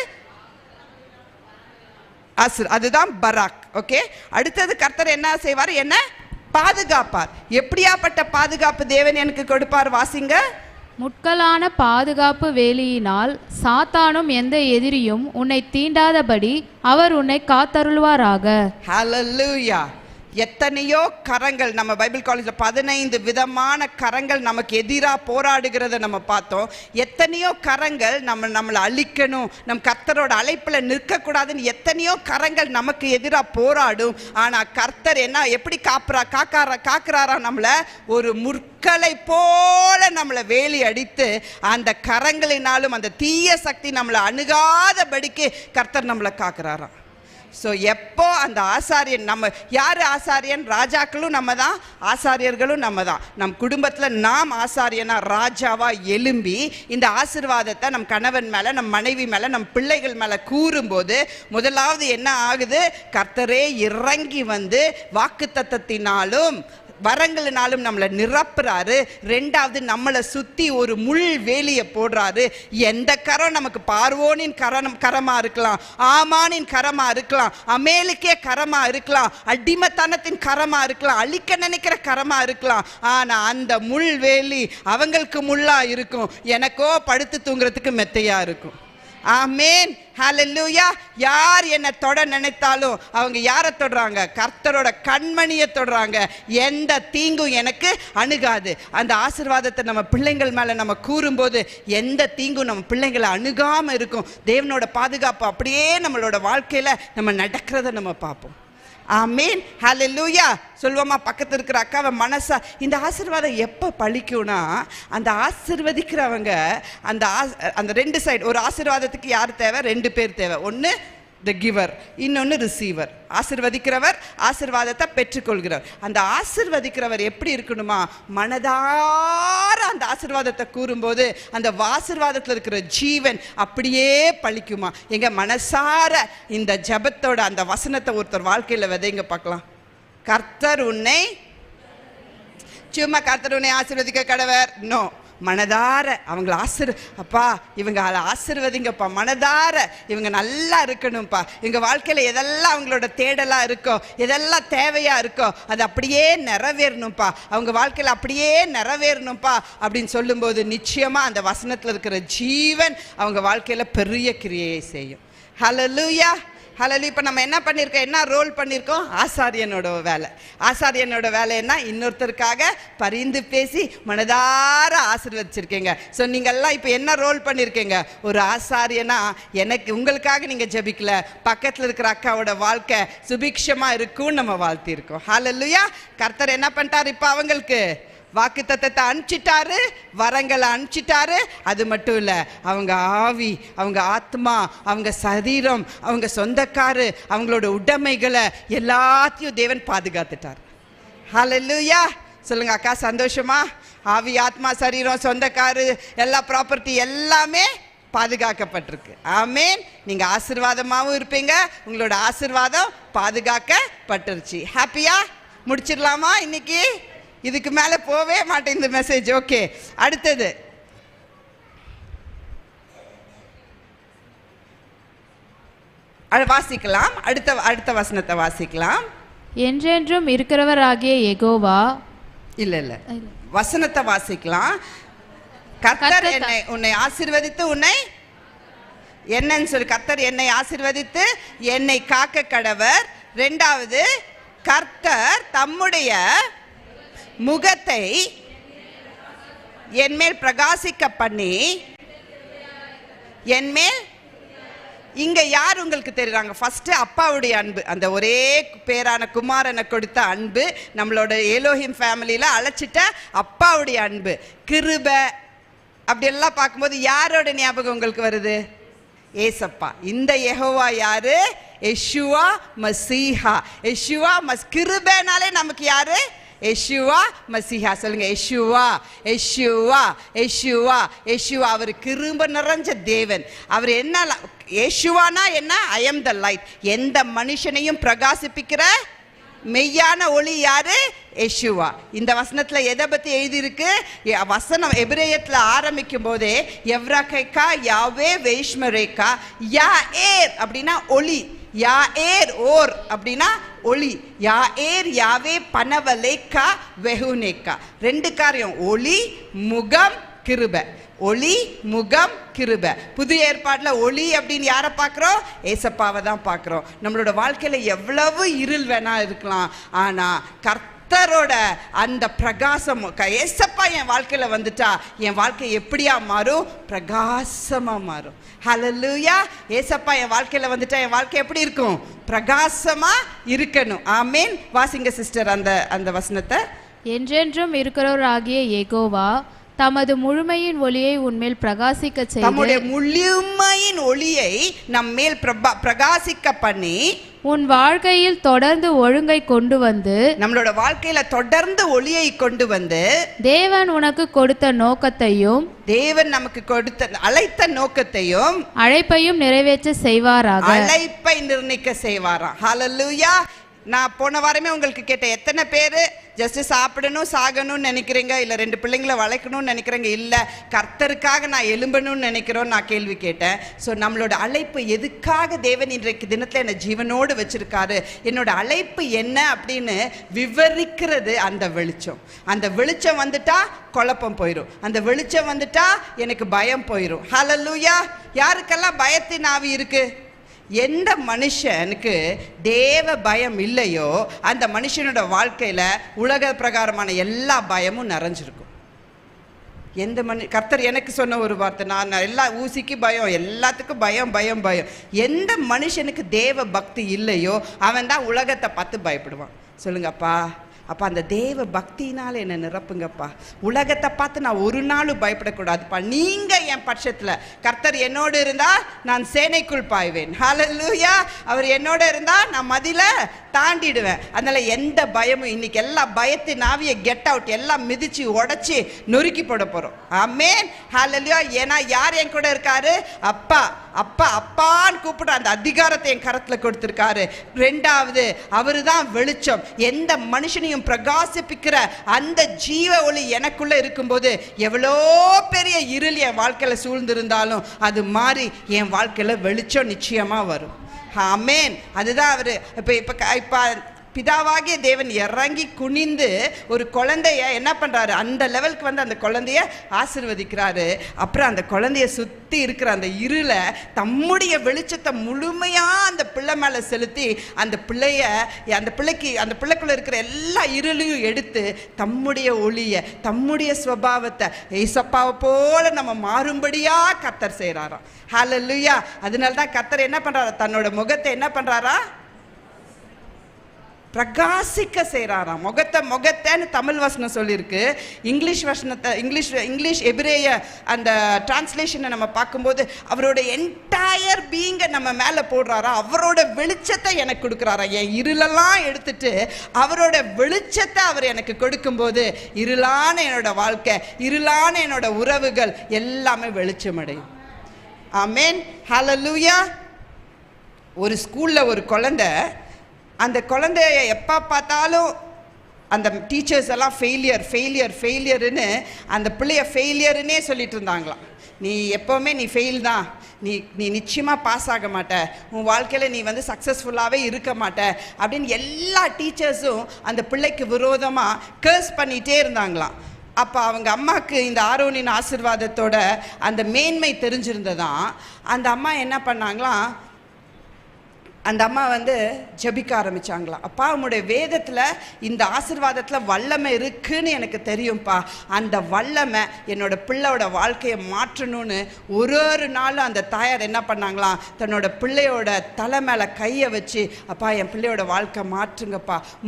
அதுதான் பராக். ஓகே. அடுத்தது கர்த்தர் என்ன செய்வார்? என்ன பாதுகாப்பார். எப்படியாப்பட்ட பாதுகாப்பு தேவன் எனக்கு கொடுப்பார்? வாசிங்க. முட்களான பாதுகாப்பு வேலியினால் சாத்தானும் எந்த எதிரியும் உன்னை தீண்டாதபடி அவர் உன்னை காத்தருள்வாராக. ஹல்லேலூயா. எத்தனையோ கரங்கள், நம்ம பைபிள் காலேஜில் 15 விதமான கரங்கள் நமக்கு எதிராக போராடுகிறத நம்ம பார்த்தோம். எத்தனையோ கரங்கள் நம்மளை அழிக்கணும், நம் கர்த்தரோட அழைப்பில் நிற்கக்கூடாதுன்னு எத்தனையோ கரங்கள் நமக்கு எதிராக போராடும். ஆனால் கர்த்தர் என்ன, எப்படி காக்கிறாரா? நம்மளை ஒரு முற்களை போல நம்மளை வேலி அடித்து, அந்த கரங்களினாலும் அந்த தீய சக்தி நம்மளை அணுகாதபடிக்கு கர்த்தர் நம்மளை காக்கிறாராம். ஸோ எப்போ அந்த ஆசாரியன், நம்ம யார் ஆசாரியன்? ராஜாக்களும் நம்ம தான், ஆசாரியர்களும் நம்ம தான். நம் குடும்பத்தில் நாம் ஆசாரியனா ராஜாவா எழும்பி இந்த ஆசீர்வாதத்தை நம் கணவன் மேலே, நம் மனைவி மேலே, நம் பிள்ளைகள் மேலே கூறும்போது முதலாவது என்ன ஆகுது? கர்த்தரே இறங்கி வந்து வாக்குத்தத்தத்தினாலும் வரங்களினாலும் நம்மளை நிரப்புறாரு. ரெண்டாவது, நம்மளை சுற்றி ஒரு முள் வேலியை போடுறாரு. எந்த கரம் நமக்கு பார்வோனின் கரமா இருக்கலாம், ஆமானின் கரமா இருக்கலாம், அமேலுக்கே கரமா இருக்கலாம், அடிமத்தனத்தின் கரமா இருக்கலாம், அழிக்க நினைக்கிற கரமா இருக்கலாம். ஆனா அந்த முள் வேலி அவங்களுக்கு முள்ளா இருக்கும், எனக்கோ படுத்து தூங்குறதுக்கு மெத்தையா இருக்கும். ஆமேன். ஹல்லேலூயா. யார் என்னை தொட நினைத்தாலும் அவங்க யாரை தொடுறாங்க? கர்த்தரோட கண்மணியை தொடுறாங்க. எந்த தீங்கும் எனக்கு அணுகாது. அந்த ஆசீர்வாதத்தை நம்ம பிள்ளைங்கள் மேலே நம்ம கூறும்போது எந்த தீங்கும் நம்ம பிள்ளைங்களை அணுகாமல் இருக்கும். தேவனோட பாதுகாப்பு அப்படியே நம்மளோட வாழ்க்கையில் நம்ம நடக்கிறத நம்ம பார்ப்போம். ஆமீன். ஹல்லேலூயா. சொல்லுவோமா பக்கத்தில் இருக்கிற அக்காவை மனசா? இந்த ஆசீர்வாதம் எப்போ பழிக்கும்னா, அந்த ஆசீர்வதிக்கிறவங்க அந்த ரெண்டு சைடு, ஒரு ஆசீர்வாதத்துக்கு யார் தேவை? 2 பேர் தேவை. ஒன்று த கிவர், இன்னொன்று ரிசீவர். ஆசீர்வதிக்கிறவர், ஆசீர்வாதத்தை பெற்றுக்கொள்கிறவர். அந்த ஆசீர்வதிக்கிறவர் எப்படி இருக்கணுமா? மனதார அந்த ஆசீர்வாதத்தை கூறும்போது அந்த ஆசீர்வாதத்தில் இருக்கிற ஜீவன் அப்படியே பழிக்குமா? எங்க மனசார இந்த ஜெபத்தோட அந்த வசனத்தை ஒருத்தர் வாழ்க்கையில் விதைங்க பார்க்கலாம். கர்த்தர் உன்னை, சும்மா கர்த்தர் உன்னை ஆசீர்வதிக்க கடவர், நோ, மனதார அவங்கள அப்பா இவங்க ஆசீர்வதிங்கப்பா, மனதார இவங்க நல்லா இருக்கணும்ப்பா, எங்கள் வாழ்க்கையில் எதெல்லாம் அவங்களோட தேடலாக இருக்கோ, எதெல்லாம் தேவையாக இருக்கோ அது அப்படியே நிறைவேறணும்ப்பா, அவங்க வாழ்க்கையில் அப்படியே நிறைவேறணும்ப்பா அப்படின்னு சொல்லும்போது நிச்சயமாக அந்த வசனத்தில் இருக்கிற ஜீவன் அவங்க வாழ்க்கையில் பெரிய கிரியையை செய்யும். ஹல்லேலூயா. ஹalleluya. இப்போ நம்ம என்ன பண்ணியிருக்கோம், என்ன ரோல் பண்ணியிருக்கோம்? ஆசாரியனோட வேலை. ஆசாரியனோட வேலை என்ன? இன்னொருத்தருக்காக பரிந்து பேசி மனதார ஆசீர்வதிச்சிருக்கீங்க. ஸோ நீங்கள்லாம் இப்போ என்ன ரோல் பண்ணியிருக்கீங்க? ஒரு ஆசாரியனா எனக்கு உங்களுக்காக நீங்கள் ஜெபிக்கல, பக்கத்தில் இருக்கிற அக்காவோட வாழ்க்கை சுபிக்ஷமாக இருக்கும்னு நம்ம வாழ்த்திருக்கோம். ஹalleluya. கர்த்தர் என்ன பண்ணிட்டார்? இப்போ அவங்களுக்கு வாக்குத்தத்தத்தை அனுப்பிச்சிட்டாரு, வரங்களை அனுப்பிச்சிட்டாரு. அது மட்டும் இல்லை, அவங்க ஆவி, அவங்க ஆத்மா, அவங்க சரீரம், அவங்க சொந்தக்காரு, அவங்களோட உடைமைகளை எல்லாத்தையும் தேவன் பாதுகாத்துட்டார். ஹalleluya. சொல்லுங்க அக்கா, சந்தோஷமா? ஆவி, ஆத்மா, சரீரம், சொந்தக்காரு, எல்லா ப்ராப்பர்ட்டி எல்லாமே பாதுகாக்கப்பட்டிருக்கு. ஆமேன். நீங்க ஆசீர்வாதமாகவும் இருப்பீங்க, உங்களோட ஆசீர்வாதம் பாதுகாக்கப்பட்டுருச்சு. ஹாப்பியா? முடிச்சிடலாமா இன்னைக்கு? இதுக்கு மேலே போவே மாட்டேன் இந்த மெசேஜ். ஓகே, அடுத்தது வாசிக்கலாம். அடுத்த வசனத்தை வாசிக்கலாம். என்றென்றும் இருக்கிறவராகிய யெகோவா. இல்ல வசனத்தை வாசிக்கலாம். கர்த்தர் உன்னை ஆசீர்வதித்து உன்னை என்னன்னு சொல்லி, கர்த்தர் என்னை ஆசீர்வதித்து என்னை காக்க கடவர். ரெண்டாவது, கர்த்தர் தம்முடைய முகத்தை என்மேல் பிரகாசிக்க பண்ணி என்மேல். இங்க யார் உங்களுக்கு தெரியுறாங்க? ஃபர்ஸ்ட் அப்பாவுடைய அன்பு, அந்த ஒரே பேரான குமாரனை கொடுத்த அன்பு, நம்மளோட எலோஹிம் ஃபேமிலியில அழைச்சிட்ட அப்பாவுடைய அன்பு, கிருபை, அப்படி எல்லாம் பார்க்கும்போது யாரோட ஞாபகம் உங்களுக்கு வருது? ஏசப்பா. இந்த யெகோவா யாரு? யெஷுவா மசீஹா. யெஷுவா கிருபைனாலே நமக்கு யாரு? யெஷுவா மசீஹா. சொல்லுங்க, யெஷுவா, யெஷுவா, யெஷுவா, யெஷுவா. அவர் கிருபை நிறைஞ்ச தேவன். அவர் என்ன? யெஷுவானா என்ன? I am the light. எந்த மனுஷனையும் பிரகாசிப்பிக்கிற மெய்யான ஒளி யாரு? யெஷுவா. இந்த வசனத்துல எதை பத்தி எழுதியிருக்கு? வசனம் எபிரேயத்துல ஆரம்பிக்கும் போதே எவ்ராக்கைக்கா யாவே வேஷ்மரேக்கா யா ஏர் அப்படின்னா ஒளி, யா ஏர் ஓர் அப்படின்னா ஒளி, யா ஏர் யாவே பனவலேக்கா வெகுனேக்கா. ரெண்டு காரியம், ஒளி, முகம், கிருபை. ஒளி, முகம், கிருபை. புதிய ஏற்பாட்டில் ஒளி அப்படின்னு யாரை பார்க்குறோம்? ஏசப்பாவை தான் பார்க்குறோம். நம்மளோட வாழ்க்கையில் எவ்வளவு இருள் வேணா இருக்கலாம், ஆனால் கர்த்தரோட அந்த பிரகாசம், ஏசப்பா என் வாழ்க்கையில் வந்துட்டா என் வாழ்க்கை எப்படியா மாறும்? பிரகாசமாக மாறும். ஹல்லேலூயா. ஏசப்பா என் வாழ்க்கையில் வந்துட்டா என் வாழ்க்கை எப்படி இருக்கும்? பிரகாசமாக இருக்கணும். ஆமேன். வாசிங்க சிஸ்டர் அந்த வசனத்தை. என்றென்றும் இருக்கிறவராகிய யெகோவா தமது முழுமையின் ஒளியை உன்மேல் பிரகாசிக்க செய்து, தம்முடைய முழுமையின் ஒளியை நம்மேல் பிரகாசிக்க பண்ணி, உன் வாழ்க்கையில் தொடர்ந்து ஒழுங்கை கொண்டு வந்து, நம்மளோட வாழ்க்கையில தொடர்ந்து ஒளியை கொண்டு வந்து, தேவன் உனக்கு கொடுத்த நோக்கத்தையும், தேவன் நமக்கு கொடுத்த அழைத்த நோக்கத்தையும், அழைப்பையும் நிறைவேற்ற செய்வாராக. அழைப்பை நிர்ணயிக்க செய்வாராம். ஹல்லேலூயா. நான் போன வாரமே உங்களுக்கு கேட்டேன், எத்தனை பேர் ஜஸ்ட் சாப்பிடணும் சாகணும்னு நினைக்கிறீங்க, இல்லை 2 பிள்ளைங்களை வளர்க்கணும்னு நினைக்கிறீங்க, இல்லை கர்த்தருக்காக நான் எழும்பணும்னு நினைக்கிறோன்னு நான் கேள்வி கேட்டேன். ஸோ நம்மளோட அழைப்பு எதுக்காக தேவன் இன்றைக்கு தினத்தில் என்னை ஜீவனோடு வச்சிருக்காரு, என்னோட அழைப்பு என்ன அப்படின்னு விவரிக்கிறது அந்த வெளிச்சம். அந்த வெளிச்சம் வந்துட்டா குழப்பம் போயிடும், அந்த வெளிச்சம் வந்துட்டா எனக்கு பயம் போயிடும். ஹல்லேலூயா. யாருக்கெல்லாம் பயத்தின் ஆவி இருக்கு? எந்த மனுஷனுக்கு தேவ பயம் இல்லையோ அந்த மனுஷனோட வாழ்க்கையில உலக பிரகாரமான எல்லா பயமும் நிறைஞ்சிருக்கும். எந்த கர்த்தர் எனக்கு சொன்ன ஒரு வார்த்தை, நான் எல்லா ஊசிக்கு பயம், எல்லாத்துக்கும் பயம் பயம் பயம். எந்த மனுஷனுக்கு தேவ பக்தி இல்லையோ அவன் தான் உலகத்தை பார்த்து பயப்படுவான். சொல்லுங்கப்பா. அப்போ அந்த தேவ பக்தினால் என்னை நிரப்புங்கப்பா. உலகத்தை பார்த்து நான் ஒரு நாளும் பயப்படக்கூடாதுப்பா. நீங்கள் என் பட்சத்தில், கர்த்தர் என்னோடு இருந்தால் நான் சேனைக்குள் பாய்வேன். ஹல்லேலூயா. அவர் என்னோட இருந்தால் நான் மதில தாண்டிடுவேன். அதனால் எந்த பயமும், இன்னைக்கு எல்லா பயத்தின் ஆவியை கெட் அவுட், எல்லாம் மிதிச்சு உடச்சி நொறுக்கி போட போகிறோம். ஆமேன். ஹல்லேலூயா. ஏன்னா யார் என் கூட இருக்காரு? அப்பா. அப்பா அப்பான்னு கூப்பிடுற அந்த அதிகாரத்தை என் கரத்தில் கொடுத்துருக்காரு. ரெண்டாவது, அவரு தான் வெளிச்சம். எந்த மனுஷனையும் பிரகாசிப்பிக்கிற அந்த ஜீவ ஒளி எனக்குள்ள இருக்கும்போது எவ்வளோ பெரிய இருள் என் வாழ்க்கையில சூழ்ந்திருந்தாலும் அது மாறி என் வாழ்க்கையில வெளிச்சம் நிச்சயமா வரும். ஆமேன். அதுதான் அவரு இப்ப பிதாவாகிய தேவன் இறங்கி குனிந்து ஒரு குழந்தைய என்ன பண்றாரு, அந்த லெவலுக்கு வந்து அந்த குழந்தைய ஆசீர்வதிக்கிறாரு. அப்புறம் அந்த குழந்தைய சுத்தி இருக்கிற அந்த இருளை தம்முடைய வெளிச்சத்தை முழுமையா அந்த பிள்ளை மேல செலுத்தி அந்த பிள்ளைக்குள்ள இருக்கிற எல்லா இருளையும் எடுத்து தம்முடைய ஒளிய, தம்முடைய ஸ்வபாவத்தை ஏசப்பாவை போல நம்ம மாறும்படியா கர்த்தர் செய்றாராம். ஹல்லேலூயா. அதனால தான் கர்த்தர் என்ன பண்றாரா, தன்னோட முகத்தை என்ன பண்றாரா, பிரகாசிக்க செய்கிறாராம். முகத்தைன்னு தமிழ் வசனம் சொல்லியிருக்கு. இங்கிலீஷ் எபிரேய அந்த டிரான்ஸ்லேஷனை நம்ம பார்க்கும்போது அவரோட என்டையர் பீங்கை நம்ம மேலே போடுறாரா, அவரோட வெளிச்சத்தை எனக்கு கொடுக்குறாரா. என் இருளெல்லாம் எடுத்துட்டு அவரோட வெளிச்சத்தை அவர் எனக்கு கொடுக்கும்போது இருளான என்னோட வாழ்க்கை, இருளான என்னோட உறவுகள் எல்லாமே வெளிச்சமடையும். ஆமென். ஹல்லேலூயா. ஒரு ஸ்கூலில் ஒரு குழந்தை, அந்த குழந்தைய எப்போ பார்த்தாலும் அந்த டீச்சர்ஸ் எல்லாம் ஃபெயிலியர்னு அந்த பிள்ளைய ஃபெயிலியர்னே சொல்லிட்டு இருந்தாங்களாம். நீ எப்போவுமே நீ ஃபெயில் தான், நீ நிச்சயமாக பாஸ் ஆக மாட்ட, உன் வாழ்க்கையில் நீ வந்து சக்ஸஸ்ஃபுல்லாகவே இருக்க மாட்ட அப்படின்னு எல்லா டீச்சர்ஸும் அந்த பிள்ளைக்கு விரோதமாக கர்ஸ் பண்ணிகிட்டே இருந்தாங்களாம். அப்போ அவங்க அம்மாவுக்கு இந்த ஆரோனின் ஆசீர்வாதத்தோட அந்த மேன்மை தெரிஞ்சிருந்ததான் அந்த அம்மா என்ன பண்ணாங்களாம், அந்த அம்மா வந்து ஜெபிக்க ஆரம்பித்தாங்களாம். அப்பா, உங்களுடைய வேதத்தில் இந்த ஆசீர்வாதத்தில் வல்லமை இருக்குன்னு எனக்கு தெரியும்ப்பா, அந்த வல்லமை என்னோட பிள்ளையோட வாழ்க்கையை மாற்றணும்னு ஒரு நாளும் அந்த தாயார் என்ன பண்ணாங்களாம், தன்னோட பிள்ளையோட தலை மேலே கையை வச்சு, அப்பா என் பிள்ளையோட வாழ்க்கை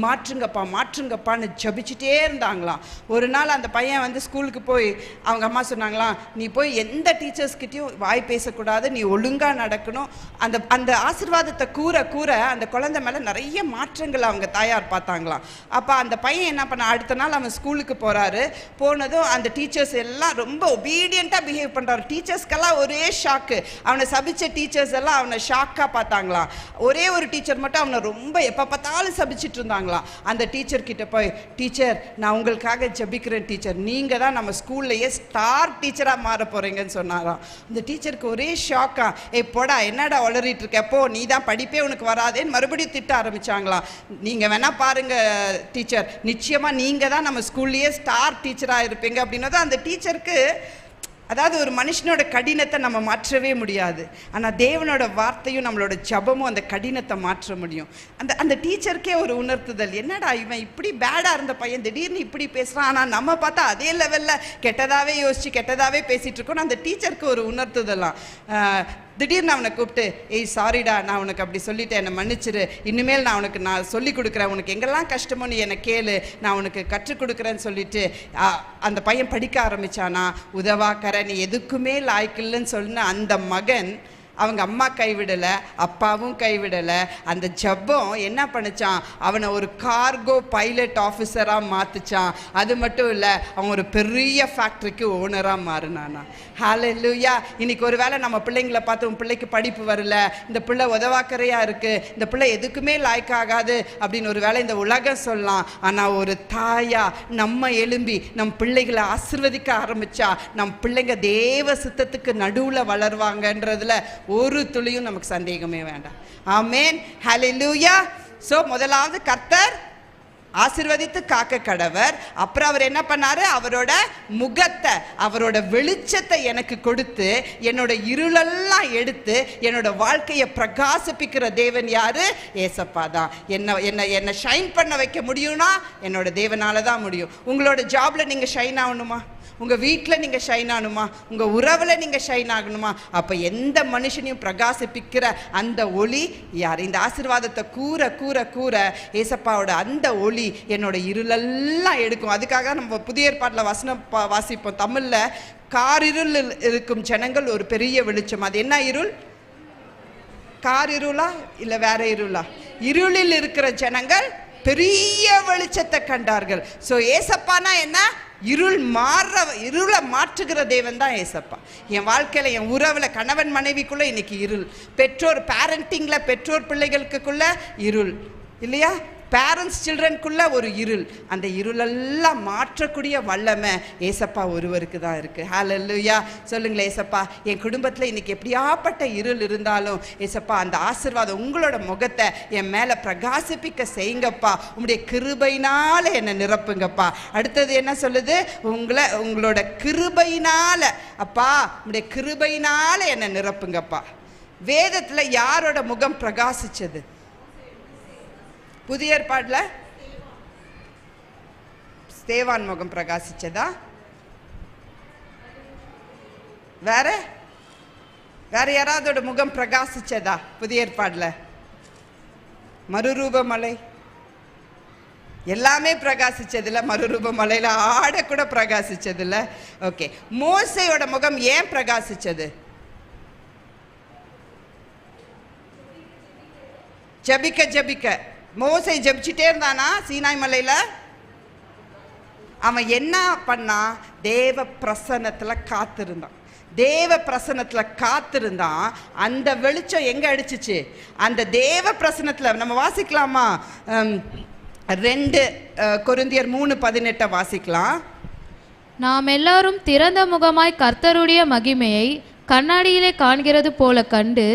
மாற்றுங்கப்பான்னு ஜபிச்சுட்டே இருந்தாங்களாம். ஒரு நாள் அந்த பையன் வந்து ஸ்கூலுக்கு போய் அவங்க அம்மா சொன்னாங்களாம், நீ போய் எந்த டீச்சர்ஸ்கிட்டையும் வாய் பேசக்கூடாது, நீ ஒழுங்காக நடக்கணும். அந்த ஆசீர்வாதத்தை கூற அந்த குழந்தை மேலே நிறைய மாற்றங்கள் அவங்க தாயார் பார்த்தாங்களாம். அப்போ அந்த பையன் என்ன பண்ண, அடுத்த நாள் அவன் ஸ்கூலுக்கு போனதும் அந்த டீச்சர்ஸ் எல்லாம் ரொம்ப ஒபீடியண்ட்டாக பிஹேவ் பண்ணுறாரு. டீச்சர்ஸ்க்கெல்லாம் ஒரே ஷாக்கு. அவனை சபிச்ச டீச்சர்ஸ் எல்லாம் அவனை ஷாக்காக பார்த்தாங்களாம். ஒரே ஒரு டீச்சர் மட்டும் அவனை ரொம்ப எப்போ பார்த்தாலும் சபிச்சுட்டு இருந்தாங்களாம். அந்த டீச்சர்கிட்ட போய், டீச்சர் நான் உங்களுக்காக ஜபிக்கிறேன் டீச்சர், நீங்கள் தான் நம்ம ஸ்கூல்லையே ஸ்டார் டீச்சராக மாற போகிறீங்கன்னு சொன்னாராம். இந்த டீச்சருக்கு ஒரே ஷாக்கா, போடா என்னடா வளரிட்டு இருக்க, போ நீ தான் படிப்பே உனக்கு வராதேன்னு மறுபடியும் திட்ட ஆரம்பிச்சாங்களாம். நீங்க வேணா பாருங்க டீச்சர், நிச்சயமா நீங்க தான் நம்ம ஸ்கூல்லயே ஸ்டார் டீச்சரா இருப்பீங்க அப்படின்னதும் அந்த டீச்சருக்கு, அதாவது ஒரு மனுஷனோட கடினத்தை நம்ம மாற்றவே முடியாது, ஆனால் தேவனோட வார்த்தையும் நம்மளோட ஜபமும் அந்த கடினத்தை மாற்ற முடியும். அந்த டீச்சருக்கே ஒரு உணர்த்துதல், என்னடா இவன் இப்படி பேடாக இருந்த பையன் திடீர்னு இப்படி பேசுகிறான், ஆனால் நம்ம பார்த்தா அதே லெவலில் கெட்டதாகவே யோசிச்சு கெட்டதாகவே பேசிகிட்டு இருக்கோம். அந்த டீச்சருக்கு ஒரு உணர்த்துதலாம். திடீர்னு அவனை கூப்பிட்டு, சாரிடா நான் உனக்கு அப்படி சொல்லிட்டேன், என்னை மன்னிச்சிரு, இனிமேல் நான் சொல்லி கொடுக்குறேன், உனக்கு எங்கெல்லாம் கஷ்டமோ நீ என்னை கேளு, நான் உனக்கு கற்றுக் கொடுக்குறேன்னு சொல்லிட்டு அந்த பையன் படிக்க ஆரம்பித்தானா. உதவாக்கற நீ எதுக்குமே லாய்க்கில்லைன்னு சொன்ன அந்த மகன் அவங்க அம்மா கைவிடலை, அப்பாவும் கைவிடலை. அந்த ஜபம் என்ன பண்ணிச்சான், அவனை ஒரு கார்கோ பைலட் ஆஃபீஸராக மாற்றிச்சான். அது மட்டும் இல்லை, அவன் ஒரு பெரிய ஃபேக்ட்ரிக்கு ஓனராக மாறினானா. ஹல்லேலூயா. இன்னைக்கு ஒரு வேளை நம்ம பிள்ளைங்களை பார்த்து, உன் பிள்ளைக்கு படிப்பு வரல, இந்த பிள்ளை உதவாக்கரையாக இருக்குது, இந்த பிள்ளை எதுக்குமே லாய்க்காகாது அப்படின்னு ஒரு வேளை இந்த உலகம் சொல்லலாம். ஆனால் ஒரு தாயா நம்ம எழும்பி நம் பிள்ளைகளை ஆசீர்வதிக்க ஆரம்பித்தா நம் பிள்ளைங்க தேவ சித்தத்துக்கு நடுவில் வளருவாங்கன்றதுல ஒரு துளியும் நமக்கு சந்தேகமே வேண்டாம். ஆமென். ஹல்லேலூயா. சோ முதலாவது கர்த்தர் ஆசீர்வதித்து காக்க கடவர். அப்புறம் அவர் என்ன பண்ணாரு, அவரோட முகத்தை, அவரோட வெளிச்சத்தை எனக்கு கொடுத்து என்னோட இருளெல்லாம் எடுத்து என்னோட வாழ்க்கையை பிரகாசிப்பிக்கிற தேவன் யாரு? ஏசப்பா தான். என்ன ஷைன் பண்ண வைக்க முடியும்னா என்னோட தேவனால தான் முடியும். உங்களோட ஜாப்ல நீங்க ஷைன் ஆகணுமா, உங்கள் வீட்டில் நீங்கள் ஷைன் ஆகணுமா, உங்கள் உறவில் நீங்கள் ஷைன் ஆகணுமா, அப்போ எந்த மனுஷனையும் பிரகாசிப்பிக்கிற அந்த ஒளி யார்? இந்த ஆசீர்வாதத்தை கூற ஏசப்பாவோட அந்த ஒளி என்னோட இருளெல்லாம் எடுக்கும். அதுக்காக நம்ம புதிய ஏற்பாட்டில் வசனம் வாசிப்போம் தமிழில், காரிருள் இருக்கும் ஜனங்கள் ஒரு பெரிய வெளிச்சம். அது என்ன இருள்? கார் இருளா இல்லை வேற இருளா? இருளில் இருக்கிற ஜனங்கள் பெரிய வெளிச்சத்தை கண்டார்கள். ஸோ ஏசப்பானா என்ன? இருளை மாற்றுகிற தேவன் தான் ஏசப்பா. என் வாழ்க்கையில், என் உறவில், கணவன் மனைவிக்குள்ள இன்னைக்கு இருள், பெற்றோர் பேரண்டிங்கில் பெற்றோர் பிள்ளைகளுக்குள்ள இருள் இல்லையா, பேரண்ட்ஸ் சில்ட்ரனுக்குள்ள ஒரு இருள், அந்த இருளெல்லாம் மாற்றக்கூடிய வல்லமை ஏசப்பா ஒருவருக்கு தான் இருக்கு. ஹல்லேலூயா. சொல்லுங்களேன், ஏசப்பா என் குடும்பத்தில் இன்னைக்கு எப்படியாப்பட்ட இருள் இருந்தாலும் ஏசப்பா அந்த ஆசீர்வாதம் உங்களோட முகத்தை என் மேலே பிரகாசிப்பிக்க செய்யுங்கப்பா, உங்களுடைய கிருபையினால என்னை நிரப்புங்கப்பா. அடுத்தது என்ன சொல்லுது? உங்களோட கிருபையினால அப்பா, உங்களுடைய கிருபையினால என்னை நிரப்புங்கப்பா. வேதத்தில் யாரோட முகம் பிரகாசிச்சது? புதிய ஏற்பாட்டில் ஸ்தேவான் முகம் பிரகாசிச்சதா? வேற யாராவதோட முகம் பிரகாசிச்சதா புதிய ஏற்பாட்டில்? மறுரூபமலை எல்லாமே பிரகாசிச்சதில்ல, மறுரூபமலையில் ஆட கூட பிரகாசிச்சதில்ல. ஓகே, மோசையோட முகம் ஏன் பிரகாசிச்சது? ஜபிக்க மோசை ஜபிச்சுட்டே இருந்தானா சீனாய் மலையில? அவன் என்ன பண்ணா? தேவ பிரசன்னத்துல காத்திருந்தான். அந்த வெளிச்சம் எங்க அடிச்சிச்சு? அந்த தேவ பிரசன்னத்துல. நம்ம வாசிக்கலாமா? 2 கொரிந்தியர் 3:18 வாசிக்கலாம். நாம் எல்லாரும் திறந்த முகமாய் கர்த்தருடைய மகிமையை கண்ணாடியிலே காண்கிறது போல கண்டு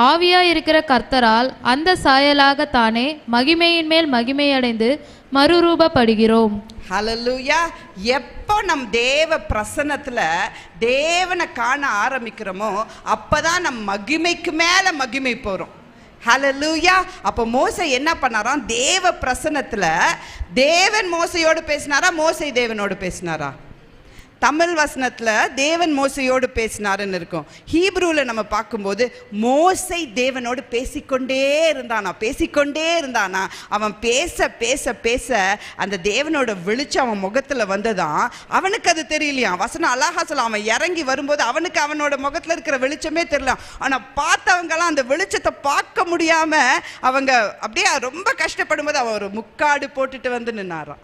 ஆவியாயிருக்கிற கர்த்தரால் அந்த சாயலாக தானே மகிமையின் மேல் மகிமையடைந்து மறுரூபப்படுகிறோம். ஹல்லேலூயா. எப்போ நம் தேவ பிரசன்னத்துல தேவனை காண ஆரம்பிக்கிறோமோ அப்பதான் நம் மகிமைக்கு மேல மகிமை போறோம். ஹல்லேலூயா. அப்போ மோசே என்ன பண்ணாராம்? தேவ பிரசன்னத்துல தேவன் மோசையோடு பேசினாரா, மோசை தேவனோடு பேசினாரா? தமிழ் வசனத்துல தேவன் மோசையோடு பேசினாருன்னு இருக்கும். ஹீப்ரூவில் நம்ம பார்க்கும்போது மோசை தேவனோடு பேசிக்கொண்டே இருந்தானா. அவன் பேச பேச பேச அந்த தேவனோட வெளிச்சம் அவன் முகத்துல வந்ததான். அவனுக்கு அது தெரியலையா? வசனம் அழகா சொல்ல, அவன் இறங்கி வரும்போது அவனுக்கு அவனோட முகத்துல இருக்கிற வெளிச்சமே தெரியல. ஆனா பார்த்தவங்கலாம் அந்த வெளிச்சத்தை பார்க்க முடியாம அவங்க அப்படியே ரொம்ப கஷ்டப்படும் போது அவன் ஒரு முக்காடு போட்டுட்டு வந்து நின்னாராம்.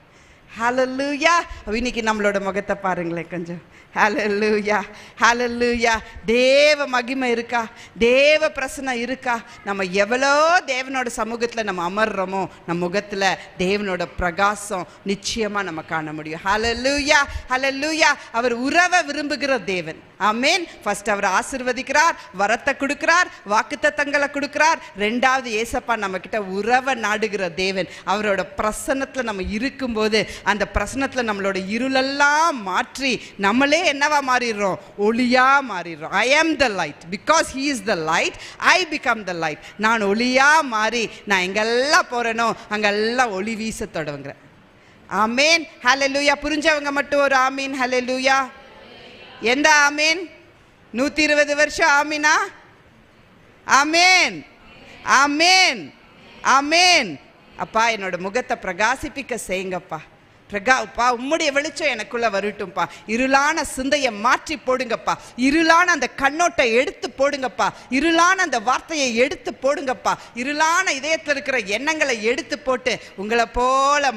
ஹல்லேலூயா. இன்னைக்கு நம்மளோட முகத்தை பாருங்களேன் கொஞ்சம். ஹல்லேலூயா, ஹல்லேலூயா. தேவ மகிமை இருக்கா, தேவ பிரசன்னம் இருக்கா? நம்ம எவ்வளோ தேவனோட சமூகத்தில் நம்ம அமர்றோமோ நம்ம முகத்தில் தேவனோட பிரகாசம் நிச்சயமாக நம்ம காண முடியும். ஹல்லேலூயா, ஹல்லேலூயா. அவர் உறவை விரும்புகிற தேவன். ஆமேன். ஃபர்ஸ்ட் அவர் ஆசீர்வதிக்கிறார், வரத்தை கொடுக்கிறார், வாக்குத்தத்தங்களை கொடுக்கிறார். 2வது ஏசப்பா நம்ம கிட்ட உறவை நாடுகிற தேவன். அவரோட பிரசன்னத்தில் நம்ம இருக்கும்போது அந்த பிரசன்னத்தில் நம்மளோட இருளெல்லாம் மாற்றி நம்மளே என்னவா மாறிடுறோம்? ஒளியா மாறிடுறோம். I am the light. Because he is the light, I become the light. நான் ஒளியா மாறி நான் எங்கெல்லாம் போறேனோ அங்கெல்லாம் ஒளி வீச தொடங்குறேன். ஆமேன். ஹல்லேலூயா. புரிஞ்சவங்க மட்டும் ஒரு ஆமீன். ஹல்லேலூயா. எந்த ஆமீன்? 120 வருஷம் ஆமீனா? ஆமேன், ஆமேன், ஆமேன். அப்பா என்னோட முகத்தை பிரகாசிப்பிக்க செய்யுங்கப்பா. உம்முடைய வெளிச்சம் எனக்குள்ள வரட்டும்பா. இருளான சிந்தையை மாற்றி போடுங்கப்பா. இருளான அந்த கண்ணோட்டை எடுத்து போடுங்கப்பா. இருளான அந்த வார்த்தையை எடுத்து போடுங்கப்பா. இருளான இதயத்தில் இருக்கிற எண்ணங்களை எடுத்து போட்டு உங்களை போல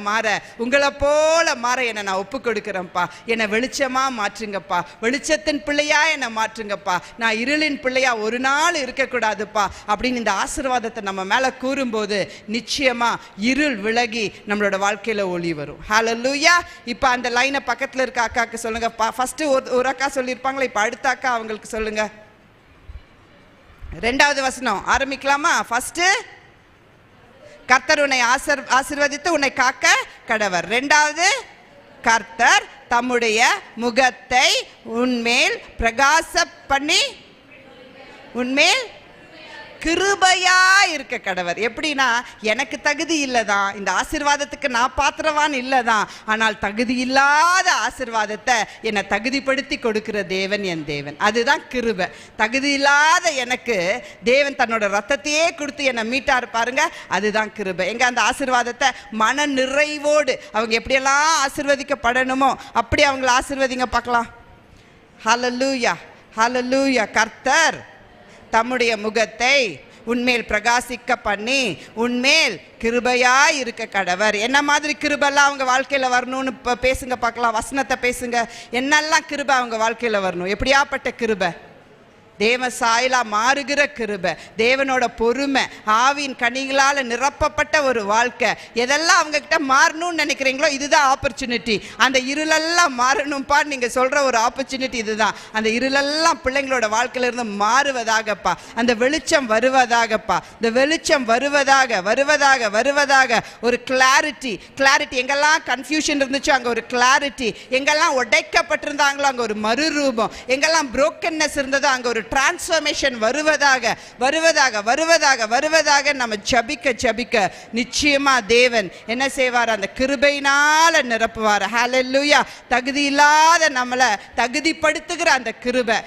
மாற என்னை நான் ஒப்பு கொடுக்கிறேன்ப்பா. என்னை வெளிச்சமா மாற்றுங்கப்பா. வெளிச்சத்தின் பிள்ளையா என்னை மாற்றுங்கப்பா. நான் இருளின் பிள்ளையா ஒரு நாள் இருக்கக்கூடாதுப்பா அப்படின்னு இந்த ஆசீர்வாதத்தை நம்ம மேல கூறும்போது நிச்சயமா இருள் விலகி நம்மளோட வாழ்க்கையில ஒளி வரும். ஹல்லேலூயா. இப்ப அந்த லைனை பக்கத்துல இருக்க அக்காக்கு சொல்லுங்க. ஃபர்ஸ்ட் ஒரு அக்கா சொல்லியிருப்பாங்களா, இப்ப அடுத்த அக்கா அவங்களுக்கு சொல்லுங்க. 2வது வசனம் ஆரம்பிக்கலாமா? ஃபர்ஸ்ட், கர்த்தர் உன்னை ஆசீர்வதித்து உன்னை காக்க கடவர். 2வது, கர்த்தர் தம்முடைய முகத்தை உன்மேல் பிரகாச பண்ணி உன்மேல் கிருபையா இருக்க கடவர். எப்படின்னா, எனக்கு தகுதி இல்லதான், இந்த ஆசீர்வாதத்துக்கு நான் பாத்திரவான் இல்லதான், ஆனால் தகுதி இல்லாத ஆசீர்வாதத்தை என்னை தகுதிப்படுத்தி கொடுக்கிற தேவன் என் தேவன். அதுதான் கிருபை. தகுதி இல்லாத எனக்கு தேவன் தன்னோட ரத்தத்தையே கொடுத்து என்னை மீட்டாரு பாருங்க, அதுதான் கிருபை. எங்க அந்த ஆசீர்வாதத்தை மன நிறைவோடு அவங்க எப்படியெல்லாம் ஆசீர்வதிக்கப்படணுமோ அப்படி அவங்கள ஆசீர்வதிங்க பார்க்கலாம். ஹல்லேலூயா, ஹல்லேலூயா. கர்த்தர் தம்முடைய முகத்தை உன்மேல் பிரகாசிக்க பண்ணி உன்மேல் கிருபையா இருக்க கடவர். என்ன மாதிரி கிருபெல்லாம் அவங்க வாழ்க்கையில வரணும்னு பேசுங்க பார்க்கலாம். வசனத்தை பேசுங்க. என்னெல்லாம் கிருபை அவங்க வாழ்க்கையில வரணும்? எப்படியாப்பட்ட கிருபை? தேவ சாயலா மாறுகிற கிருபை, தேவனோட பொறுமை, ஆவியின் கனிகளால் நிரப்பப்பட்ட ஒரு வாழ்க்கை. எதெல்லாம் அவங்க கிட்ட மாறணும்னு நினைக்கிறீங்களோ இதுதான் ஆப்பர்ச்சுனிட்டி. அந்த இருளெல்லாம் மாறணும்ப்பா நீங்க சொல்ற ஒரு ஆப்பர்ச்சுனிட்டி இதுதான். அந்த இருளெல்லாம் பிள்ளைங்களோட வாழ்க்கையில இருந்து மாறுவதாகப்பா, அந்த வெளிச்சம் வருவதாகப்பா, இந்த வெளிச்சம் வருவதாக வருவதாக வருவதாக ஒரு கிளாரிட்டி. எங்கெல்லாம் கன்ஃபியூஷன் இருந்துச்சோ அங்க ஒரு கிளாரிட்டி, எங்கெல்லாம் உடைக்கப்பட்டிருந்தாங்களோ அங்க ஒரு மறுரூபம், எங்கெல்லாம் புரோக்கன்னஸ் இருந்ததோ அங்க ஒரு டிரான்ஸ்ஃபர்மேஷன் வருவதாக வருவதாக வருவதாக வருவதாக நம்ம ஜபிக்க நிச்சயமா தேவன் என்ன செய்வார்? அந்த கிருபையினால நிரப்புவார். ஹல்லேலூயா. தகுதி இல்லாத நம்மளை தகுதிப்படுத்துகிற அந்த கிருபை.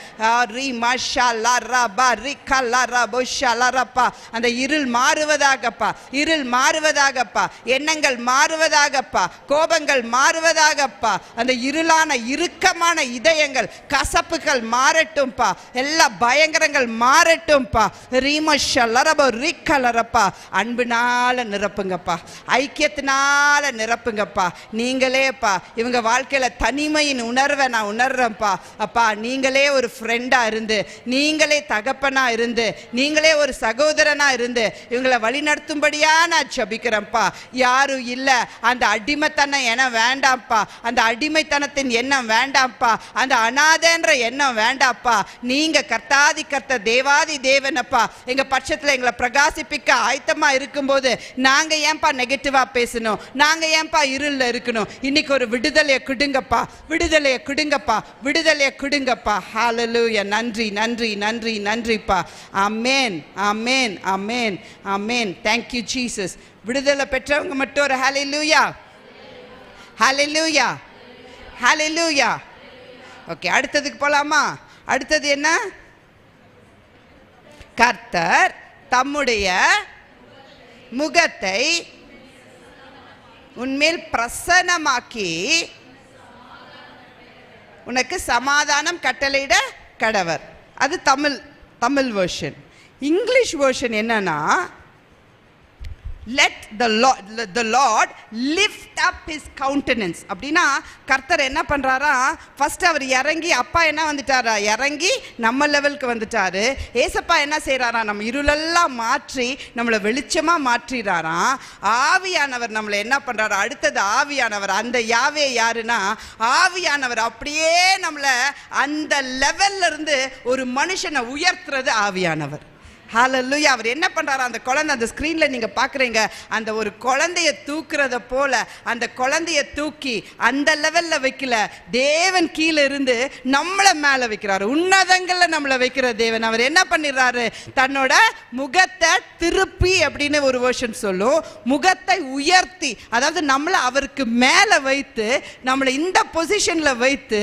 அந்த இருள் மாறுவதாகப்பா, இருள் மாறுவதாகப்பா, எண்ணங்கள் மாறுவதாகப்பா, கோபங்கள் மாறுவதாகப்பா, அந்த இருளான இறுக்கமான இதயங்கள் கசப்புகள் மாறட்டும்பா, எல்லா பயங்கரங்கள் மாறட்டும்பா. அன்பினால நிரப்புங்கப்பா, ஐக்கியத்தினால நிரப்புங்கப்பா. நீங்களேப்பா இவங்க வாழ்க்கையில தனிமையின் உணர்வை நான் உணர்றேன்ப்பா. அப்பா நீங்களே ஒரு ஃப்ரெண்டா இருந்து, நீங்களே தகப்பனா இருந்து, நீங்களே ஒரு சகோதரனா இருந்து இவங்களை வழிநடத்தும்படியா நான் ஜெபிக்கிறேன்ப்பா. யாரும் இல்ல, அந்த அடிமைத்தனம் என வேண்டாம்ப்பா, அந்த அடிமைத்தனத்தின் எண்ணம் வேண்டாம்ப்பா, அந்த அனாதைன்ற எண்ணம் வேண்டாம்ப்பா. நீங்க கர்த்தாதி கர்த்தர் தேவாதி தேவனப்பா, எங்க பட்சத்துல எங்களை பிரகாசிப்பிக்க ஆயத்தமா இருக்கும்போது நாங்க ஏன்பா நெகட்டிவா பேசணும்? நாங்க ஏன்பா இருள்ல இருக்கணும்? இன்னைக்கு ஒரு விடுதலையை கொடுங்கப்பா, விடுதலையை கொடுங்கப்பா, விடுதலையை கொடுங்கப்பா. ஹல்லேலூயா. நன்றி நன்றி நன்றி நன்றிப்பா. ஆமென் ஆமென் ஆமென் ஆமென். Thank you Jesus. விடுதலை பெற்றவங்க மட்டும் ஒரு ஹல்லேலூயா, ஹல்லேலூயா, ஹல்லேலூயா. ஓகே, அடுத்ததுக்கு போலாமா? அடுத்தது என்ன? கர்த்தர் தம்முடைய முகத்தை உன்மேல் பிரசன்னமாக்கி உனக்கு சமாதானம் கட்டளையிட கடவர். அது தமிழ் வெர்ஷன். இங்கிலீஷ் வெர்ஷன் என்னன்னா, let the Lord lift up his countenance. அப்படின்னா கர்த்தர் என்ன பண்றாரா, ஃபர்ஸ்ட் அவர் இறங்கி, அப்பா என்ன வந்துட்டாரா, இறங்கி நம்ம லெவலுக்கு வந்துட்டாரு. ஏசப்பா என்ன செய்யறாரா, நம்ம இருளெல்லாம் மாற்றி நம்மளை வெளிச்சமா மாற்றிறாரா. ஆவியானவர் நம்மளை என்ன பண்றாரா, அடுத்தது ஆவியானவர். அந்த யாவே யாருன்னா ஆவியானவர். அப்படியே நம்மளை அந்த லெவல்ல இருந்து ஒரு மனுஷனை உயர்த்துறது ஆவியானவர். ஹல்லேலூயா. அவர் என்ன பண்றாரு, அந்த குழந்தை, அந்த ஸ்கிரீன்ல நீங்க பாக்குறீங்க, அந்த ஒரு குழந்தைய தூக்குறத போல அந்த குழந்தைய தூக்கி அந்த லெவல்ல வைக்கல, தேவன் கீழே இருந்து நம்மளை மேல வைக்கிறாரு, உன்னதங்கள்ல நம்மளை வைக்கிற தேவன். அவர் என்ன பண்ணிடுறாரு, தன்னோட முகத்தை திருப்பி அப்படின்னு ஒரு வெர்ஷன் சொல்லும், முகத்தை உயர்த்தி, அதாவது நம்மளை அவருக்கு மேல வைத்து, நம்மளை இந்த பொசிஷன்ல வைத்து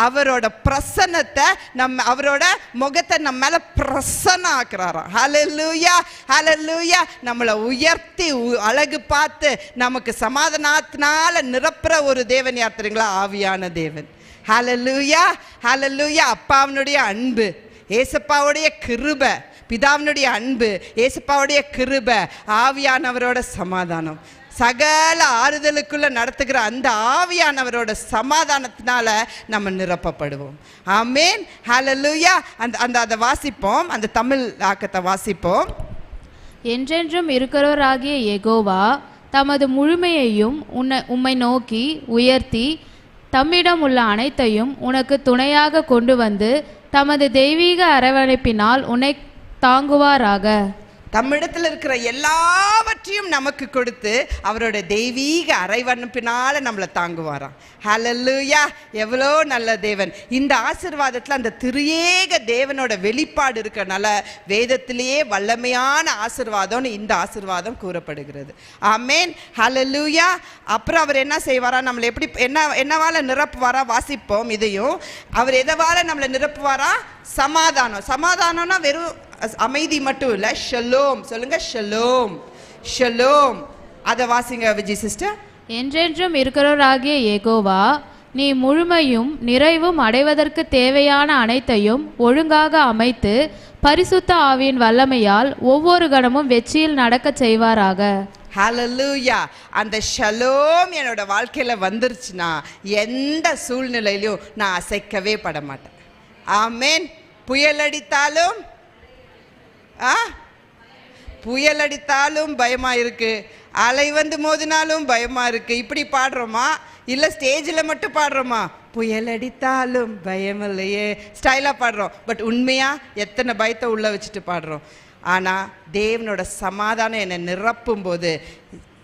அவரோட பிரசன்னத்தை, நம்ம அவரோட முகத்தை நம்ம மேல பிரசன்ன ஆக்குறாராம். ஹல்லேலூயா, ஹல்லேலூயா. நம்மளை உயர்த்தி அழகு பார்த்து நமக்கு சமாதானத்தினால நிரப்புற ஒரு தேவன் யார் தெரியுங்களா? ஆவியான தேவன். ஹல்லேலூயா, ஹல்லேலூயா. அப்பாவினுடைய அன்பு, ஏசப்பாவுடைய கிருபை, பிதாவினுடைய அன்பு, ஏசப்பாவுடைய கிருபை, ஆவியானவரோட சமாதானம், சகல ஆறுதலுக்குள்ள நடத்துகிற அந்த ஆவியானவரோட சமாதானத்தினால நம்ம நிரப்பப்படுவோம். ஆமென், ஹல்லேலூயா. அதை வாசிப்போம், அந்த தமிழ் ஆக்கத்தை வாசிப்போம். என்றென்றும் இருக்கிறவராகிய யெகோவா தமது முழுமையையும் உம்மை நோக்கி உயர்த்தி தம்மிடம் உள்ள அனைத்தையும் உனக்கு துணையாக கொண்டு வந்து தமது தெய்வீக அரவணைப்பினால் உன்னை தாங்குவாராக. தம்மிடத்தில் இருக்கிற எல்லாவற்றையும் நமக்கு கொடுத்து அவரோட தெய்வீக அரைவணைப்பினால நம்மளை தாங்குவாராம். ஹல்லேலூயா. எவ்வளோ நல்ல தேவன். இந்த ஆசீர்வாதத்தில் அந்த திரியேக தேவனோட வெளிப்பாடு இருக்கிறனால வேதத்திலேயே வல்லமையான ஆசீர்வாதம்னு இந்த ஆசீர்வாதம் கூறப்படுகிறது. ஆமென், ஹல்லேலூயா. அப்புறம் அவர் என்ன செய்வாரா, நம்மளை எப்படி என்னவால நிரப்புவாரா? வாசிப்போம் இதையும். அவர் எதவால நம்மளை நிரப்புவாரா? சமாதானம். சமாதானம்னா வெறும் அமைதி மட்டும் இல்ல, ஷலோம். சொல்லுங்க, ஷலோம், ஷலோம். அதை வாசிங்க விஜய் சிஸ்டர். என்றென்றும் இருக்கிறவராகிய யெகோவா நீ முழுமையும் நிறைவும் அடைவதற்கு தேவையான அனைத்தையும் ஒழுங்காக அமைத்து பரிசுத்த ஆவியின் வல்லமையால் ஒவ்வொரு கணமும் வெற்றியில் நடக்க செய்வாராக. ஹல்லேலூயா. அந்த ஷலோம் என்னோட வாழ்க்கையில வந்துருச்சுன்னா எந்த சூழ்நிலையிலும் நான் அசைக்கவே பட மாட்டேன். ஆமென். புயல் அடித்தாலும் புயல் அடித்தாலும் பயமா இருக்கு, அலை வந்து மோதினாலும் பயமா இருக்கு. இப்படி பாடுறோமா இல்ல ஸ்டேஜில் மட்டும் பாடுறோமா? புயல் அடித்தாலும் பயம் இல்லையே ஸ்டைலா பாடுறோம். பட் உண்மையா எத்தனை பயத்தை உள்ள வச்சுட்டு பாடுறோம். ஆனா தேவனோட சமாதானம் என்னை நிரப்பும் போது,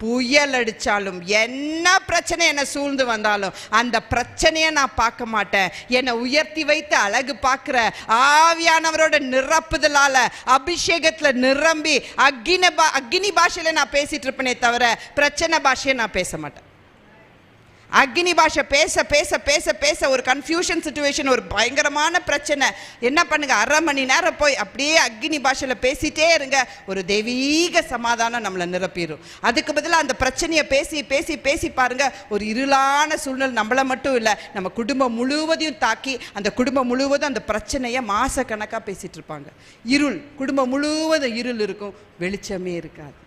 புயல் அடித்தாலும் என்ன பிரச்சனை என்னை சூழ்ந்து வந்தாலும் அந்த பிரச்சனையை நான் பார்க்க மாட்டேன். என்னை உயர்த்தி வைத்து அழகு பார்க்குற ஆவியானவரோட நிரப்புதலால அபிஷேகத்தில் நிரம்பி அக்னி பாஷையில நான் பேசிட்டு இருப்பேனே தவிர பிரச்சனை பாஷையை நான் பேச மாட்டேன். அக்னி பாஷை பேச பேச பேச பேச ஒரு கன்ஃபியூஷன் சிச்சுவேஷன், ஒரு பயங்கரமான பிரச்சனை, என்ன பண்ணுங்க, அரை மணி நேரம் போய் அப்படியே அக்னி பாஷையில் பேசிட்டே இருங்க, ஒரு தெய்வீக சமாதானம் நம்மளை நிரப்பிடும். அதுக்கு பதிலாக அந்த பிரச்சனையை பேசி பேசி பேசி பாருங்க, ஒரு இருளான சூழ்நிலை நம்மளை மட்டும் இல்லை நம்ம குடும்பம் முழுவதையும் தாக்கி அந்த குடும்பம் முழுவதும் அந்த பிரச்சனையை மாச கணக்காக பேசிட்டு இருப்பாங்க. இருள், குடும்பம் முழுவதும் இருள் இருக்கும், வெளிச்சமே இருக்காது.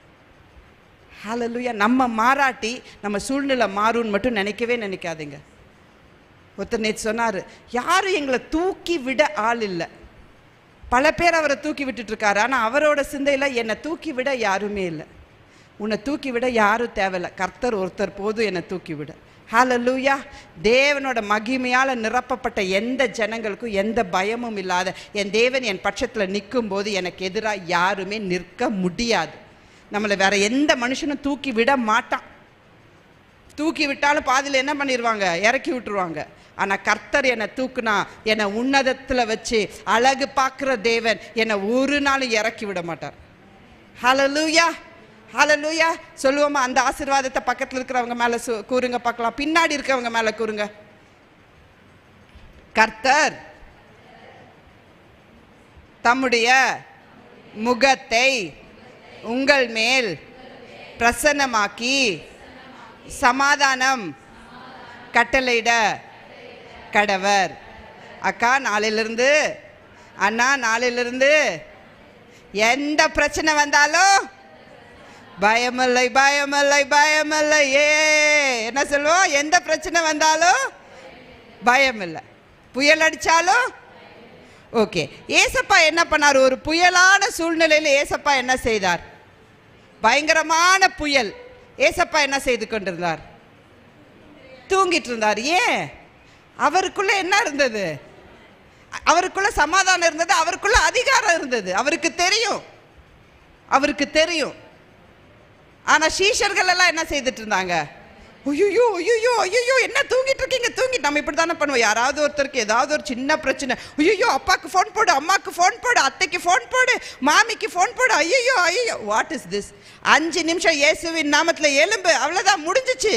ஹல்லேலூயா. நம்ம மாறாட்டி நம்ம சூழ்நிலை மாறும்னு மட்டும் நினைக்காதீங்க. ஒருத்தர் நேற்று சொன்னார், யாரும் எங்களை தூக்கி விட ஆள் இல்லை. பல பேர் அவரை தூக்கி விட்டுட்டு இருக்காரு, ஆனால் அவரோட சிந்தையில் என்னை தூக்கி விட யாருமே இல்லை. உன்னை தூக்கி விட யாரும் தேவையில்லை, கர்த்தர் ஒருத்தர் போதும் என்னை தூக்கி விட. ஹல்லேலூயா. தேவனோட மகிமையால் நிரப்பப்பட்ட எந்த ஜனங்களுக்கும் எந்த பயமும் இல்லாத என் தேவன் என் பட்சத்தில் நிற்கும் போது எனக்கு எதிராக யாருமே நிற்க முடியாது. நம்மளை வேற எந்த மனுஷனும் தூக்கி விட மாட்டான். தூக்கி விட்டாலும் பாதியில் என்ன பண்ணிடுவாங்க, இறக்கி விட்டுருவாங்க. ஆனால் கர்த்தர் என்னை தூக்குனா, என்னை உன்னதத்தில் வச்சு அழகு பார்க்குற தேவன் என்னை ஒரு நாளும் இறக்கி விட மாட்டார். ஹல்லேலூயா, ஹல்லேலூயா. சொல்லுவோமா? அந்த ஆசீர்வாதத்தை பக்கத்தில் இருக்கிறவங்க மேலே கூறுங்க பார்க்கலாம், பின்னாடி இருக்கிறவங்க மேலே கூறுங்க. கர்த்தர் தம்முடைய முகத்தை உங்கள் மேல் பிரசன்னமாக்கி சமாதானம் கட்டளையிட கடவர். அக்கா நாளையிலிருந்து, அண்ணா நாளையிலிருந்து எந்த பிரச்சனை வந்தாலும் பயமில்லை பயமில்லை பயமில்லை. என்ன சொல்லுவோம்? எந்த பிரச்சனை வந்தாலும் பயமில்லை. புயல் அடித்தாலும் ஓகே. ஏசப்பா என்ன பண்ணார்? ஒரு புயலான சூழ்நிலையில் ஏசப்பா என்ன செய்தார்? பயங்கரமான புயல், ஏசப்பா என்ன செய்து கொண்டிருந்தார்? தூங்கிட்டு இருந்தார். ஏன்? அவருக்குள்ள என்ன இருந்தது? அவருக்குள்ள சமாதானம் இருந்தது, அவருக்குள்ள அதிகாரம் இருந்தது. அவருக்கு தெரியும். ஆனா சீஷர்கள் எல்லாம் என்ன செய்துட்டு இருந்தாங்க? ஐயோ ஐயோ ஐயோ, என்ன தூங்கிட்டு இருக்கீங்க? நம்ம இப்படி தானே பண்ணுவோம். யாராவது ஒருத்தருக்கு ஏதாவது ஒரு சின்ன பிரச்சனை, ஐயோ அப்பாக்கு ஃபோன் போடு, அம்மாக்கு ஃபோன் போடு, அத்தைக்கு ஃபோன் போடு, மாமிக்கு ஃபோன் போடு. ஐயோ ஐயோ, வாட் இஸ் திஸ்? 5 நிமிஷம் இயேசுவின் நாமத்தில் எலும்பு, அவ்வளோதான், முடிஞ்சிச்சு.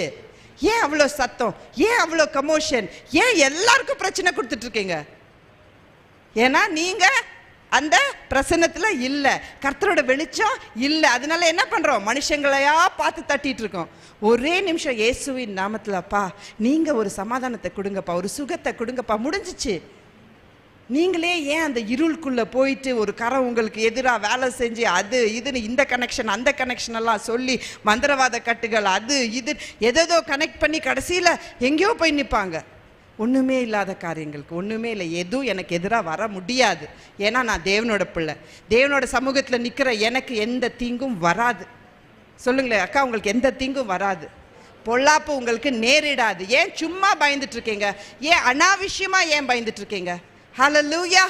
ஏன் அவ்வளோ சத்தம்? ஏன் அவ்வளோ கமோஷன்? ஏன் எல்லாருக்கும் பிரச்சனை கொடுத்துட்டு இருக்கீங்க? ஏன்னா நீங்க அந்த பிரசன்னத்தில் இல்லை, கர்த்தரோட வெளிச்சம் இல்லை. அதனால என்ன பண்ணுறோம்? மனுஷங்களையா பார்த்து தட்டிட்டு இருக்கோம். ஒரே நிமிஷம் இயேசுவின் நாமத்தில், அப்பா நீங்கள் ஒரு சமாதானத்தை கொடுங்கப்பா, ஒரு சுகத்தை கொடுங்கப்பா, முடிஞ்சிச்சு. நீங்களே ஏன் அந்த இருளுக்குள்ளே போயிட்டு ஒரு கரம் உங்களுக்கு எதிராக வேலை செஞ்சு அது இதுன்னு இந்த கனெக்ஷன் அந்த கனெக்ஷன் எல்லாம் சொல்லி மந்திரவாத கட்டுகள் அது இது எதோ கனெக்ட் பண்ணி கடைசியில் எங்கேயோ போய் நிற்பாங்க. ஒன்றுமே இல்லாத காரியங்களுக்கு ஒன்றுமே இல்லை. எதுவும் எனக்கு எதிராக வர முடியாது. ஏன்னா நான் தேவனோட பிள்ளை. தேவனோட சமூகத்தில் நிற்கிற எனக்கு எந்த தீங்கும் வராது. சொல்லுங்களேன் அக்கா, உங்களுக்கு எந்த தீங்கும் வராது, பொல்லாப்பு உங்களுக்கு நேரிடாது. ஏன் சும்மா பயந்துட்டு இருக்கீங்க? ஏன் அனாவசியமா ஏன் பயந்துட்டு இருக்கீங்க? ஹல்லேலூயா,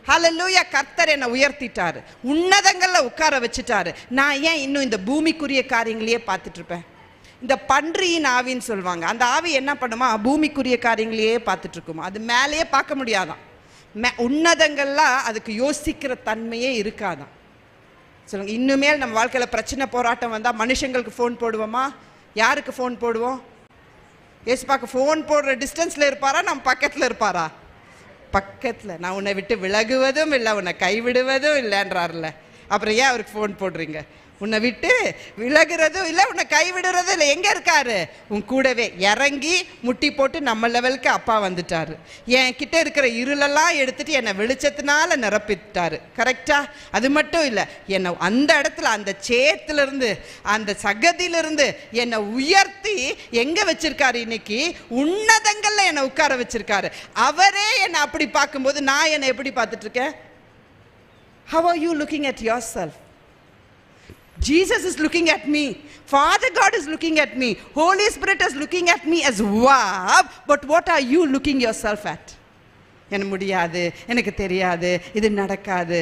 ஹல்லேலூயா. கர்த்தர் என்னை உயர்த்திட்டாரு, உன்னதங்களில் உட்கார வச்சுட்டாரு. நான் ஏன் இன்னும் இந்த பூமிக்குரிய காரியங்களையே பார்த்துட்டு இருப்பேன்? இந்த பன்றியின் ஆவின்னு சொல்லுவாங்க, அந்த ஆவி என்ன பண்ணுமா? பூமிக்குரிய காரியங்களையே பார்த்துட்டு இருக்குமா, அது மேலேயே பார்க்க முடியாதான். உன்னதங்கள்லாம் அதுக்கு யோசிக்கிற தன்மையே இருக்காதான். சொல்லுங்க, இன்னுமேல் நம்ம வாழ்க்கையில் பிரச்சனை போராட்டம் வந்தால் மனுஷங்களுக்கு ஃபோன் போடுவோமா? யாருக்கு ஃபோன் போடுவோம்? ஏசுப்பாக்கு ஃபோன் போடுற டிஸ்டன்ஸில் இருப்பாரா? நம்ம பக்கத்தில் இருப்பாரா? பக்கத்தில். நான் உன்னை விட்டு விலகுவதும் இல்லை, உன்னை கைவிடுவதும் இல்லைன்றார்ல. அப்புறம் ஏன் அவருக்கு ஃபோன் போடுறீங்க? உன்னை விட்டு விலகிறதும் இல்லை, உன்னை கைவிடுறதும் இல்லை. எங்கே இருக்காரு? உன் கூடவே இறங்கி முட்டி போட்டு நம்ம லெவலுக்கு அப்பா வந்துட்டாரு. என் கிட்ட இருக்கிற இருளெல்லாம் எடுத்துட்டு என்னை வெளிச்சத்தினால நிரப்பிட்டாரு. கரெக்டா? அது மட்டும் இல்லை, என்னை அந்த இடத்துல அந்த சேத்திலிருந்து அந்த சகதியிலிருந்து என்னை உயர்த்தி எங்கே வச்சிருக்காரு? இன்னைக்கு உன்னதங்கள்ல என்னை உட்கார வச்சிருக்காரு. அவரே என்னை அப்படி பார்க்கும்போது நான் என்னை எப்படி பார்த்துட்டு இருக்கேன்? How are you looking at yourself? Jesus is looking at me. Father God is looking at me. Holy Spirit is looking at me as wow. But what are you looking yourself at? எனக்கு முடியாது, எனக்கு தெரியாது, இது நடக்காது.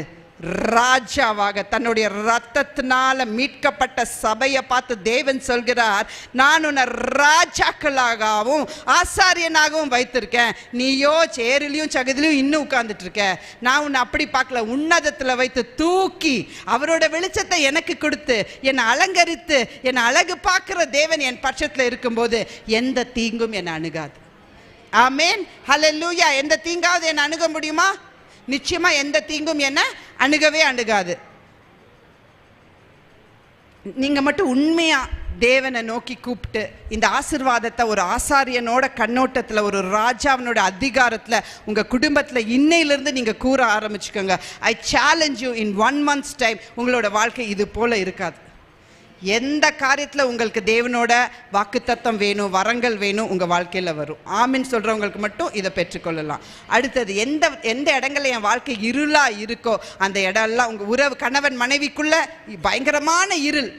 ராஜாவாக தன்னுடைய ரத்தத்தினால மீட்கப்பட்ட சபையை பார்த்து தேவன் சொல்கிறார், நான் உன்னை ராஜாக்களாகவும் ஆசாரியனாகவும் வைத்திருக்கேன். நீயோ சேரிலையும் சகதிலையும் இன்னும் உட்கார்ந்துட்டு இருக்க. நான் உன்னை அப்படி பார்க்கல, உன்னதத்தில் வைத்து தூக்கி அவரோட வெளிச்சத்தை எனக்கு கொடுத்து என்னை அலங்கரித்து என்னை அழகு பார்க்கிற தேவன் என் பட்சத்தில் இருக்கும்போது எந்த தீங்கும் என்னை அணுகாது. ஆமேன், ஹல்லேலூயா. எந்த தீங்காவது என்னை அணுக முடியுமா? நிச்சயமா எந்த தீங்கும் என்ன அணுகவே அணுகாது. நீங்க மட்டும் உண்மையா தேவனை நோக்கி கூப்பிட்டு இந்த ஆசீர்வாதத்தை ஒரு ஆசாரியனோட கண்ணோட்டத்தில், ஒரு ராஜாவினோட அதிகாரத்தில் உங்க குடும்பத்தில் இன்னையிலிருந்து நீங்க கூற ஆரம்பிச்சுக்கோங்க. I challenge you, in 1 month's time உங்களோட வாழ்க்கை இது போல இருக்காது. எந்த காரியத்தில் உங்களுக்கு தேவனோட வாக்குத்தத்தம் வேணும், வரங்கள் வேணும், உங்கள் வாழ்க்கையில் வரும். ஆமின்னு சொல்கிறவங்களுக்கு மட்டும் இதை பெற்றுக்கொள்ளலாம். அடுத்தது, எந்த இடங்கள்ல என் வாழ்க்கை இருளாக இருக்கோ அந்த இடம்லாம் உங்கள் உறவு, கணவன் மனைவிக்குள்ளே பயங்கரமான இருள்,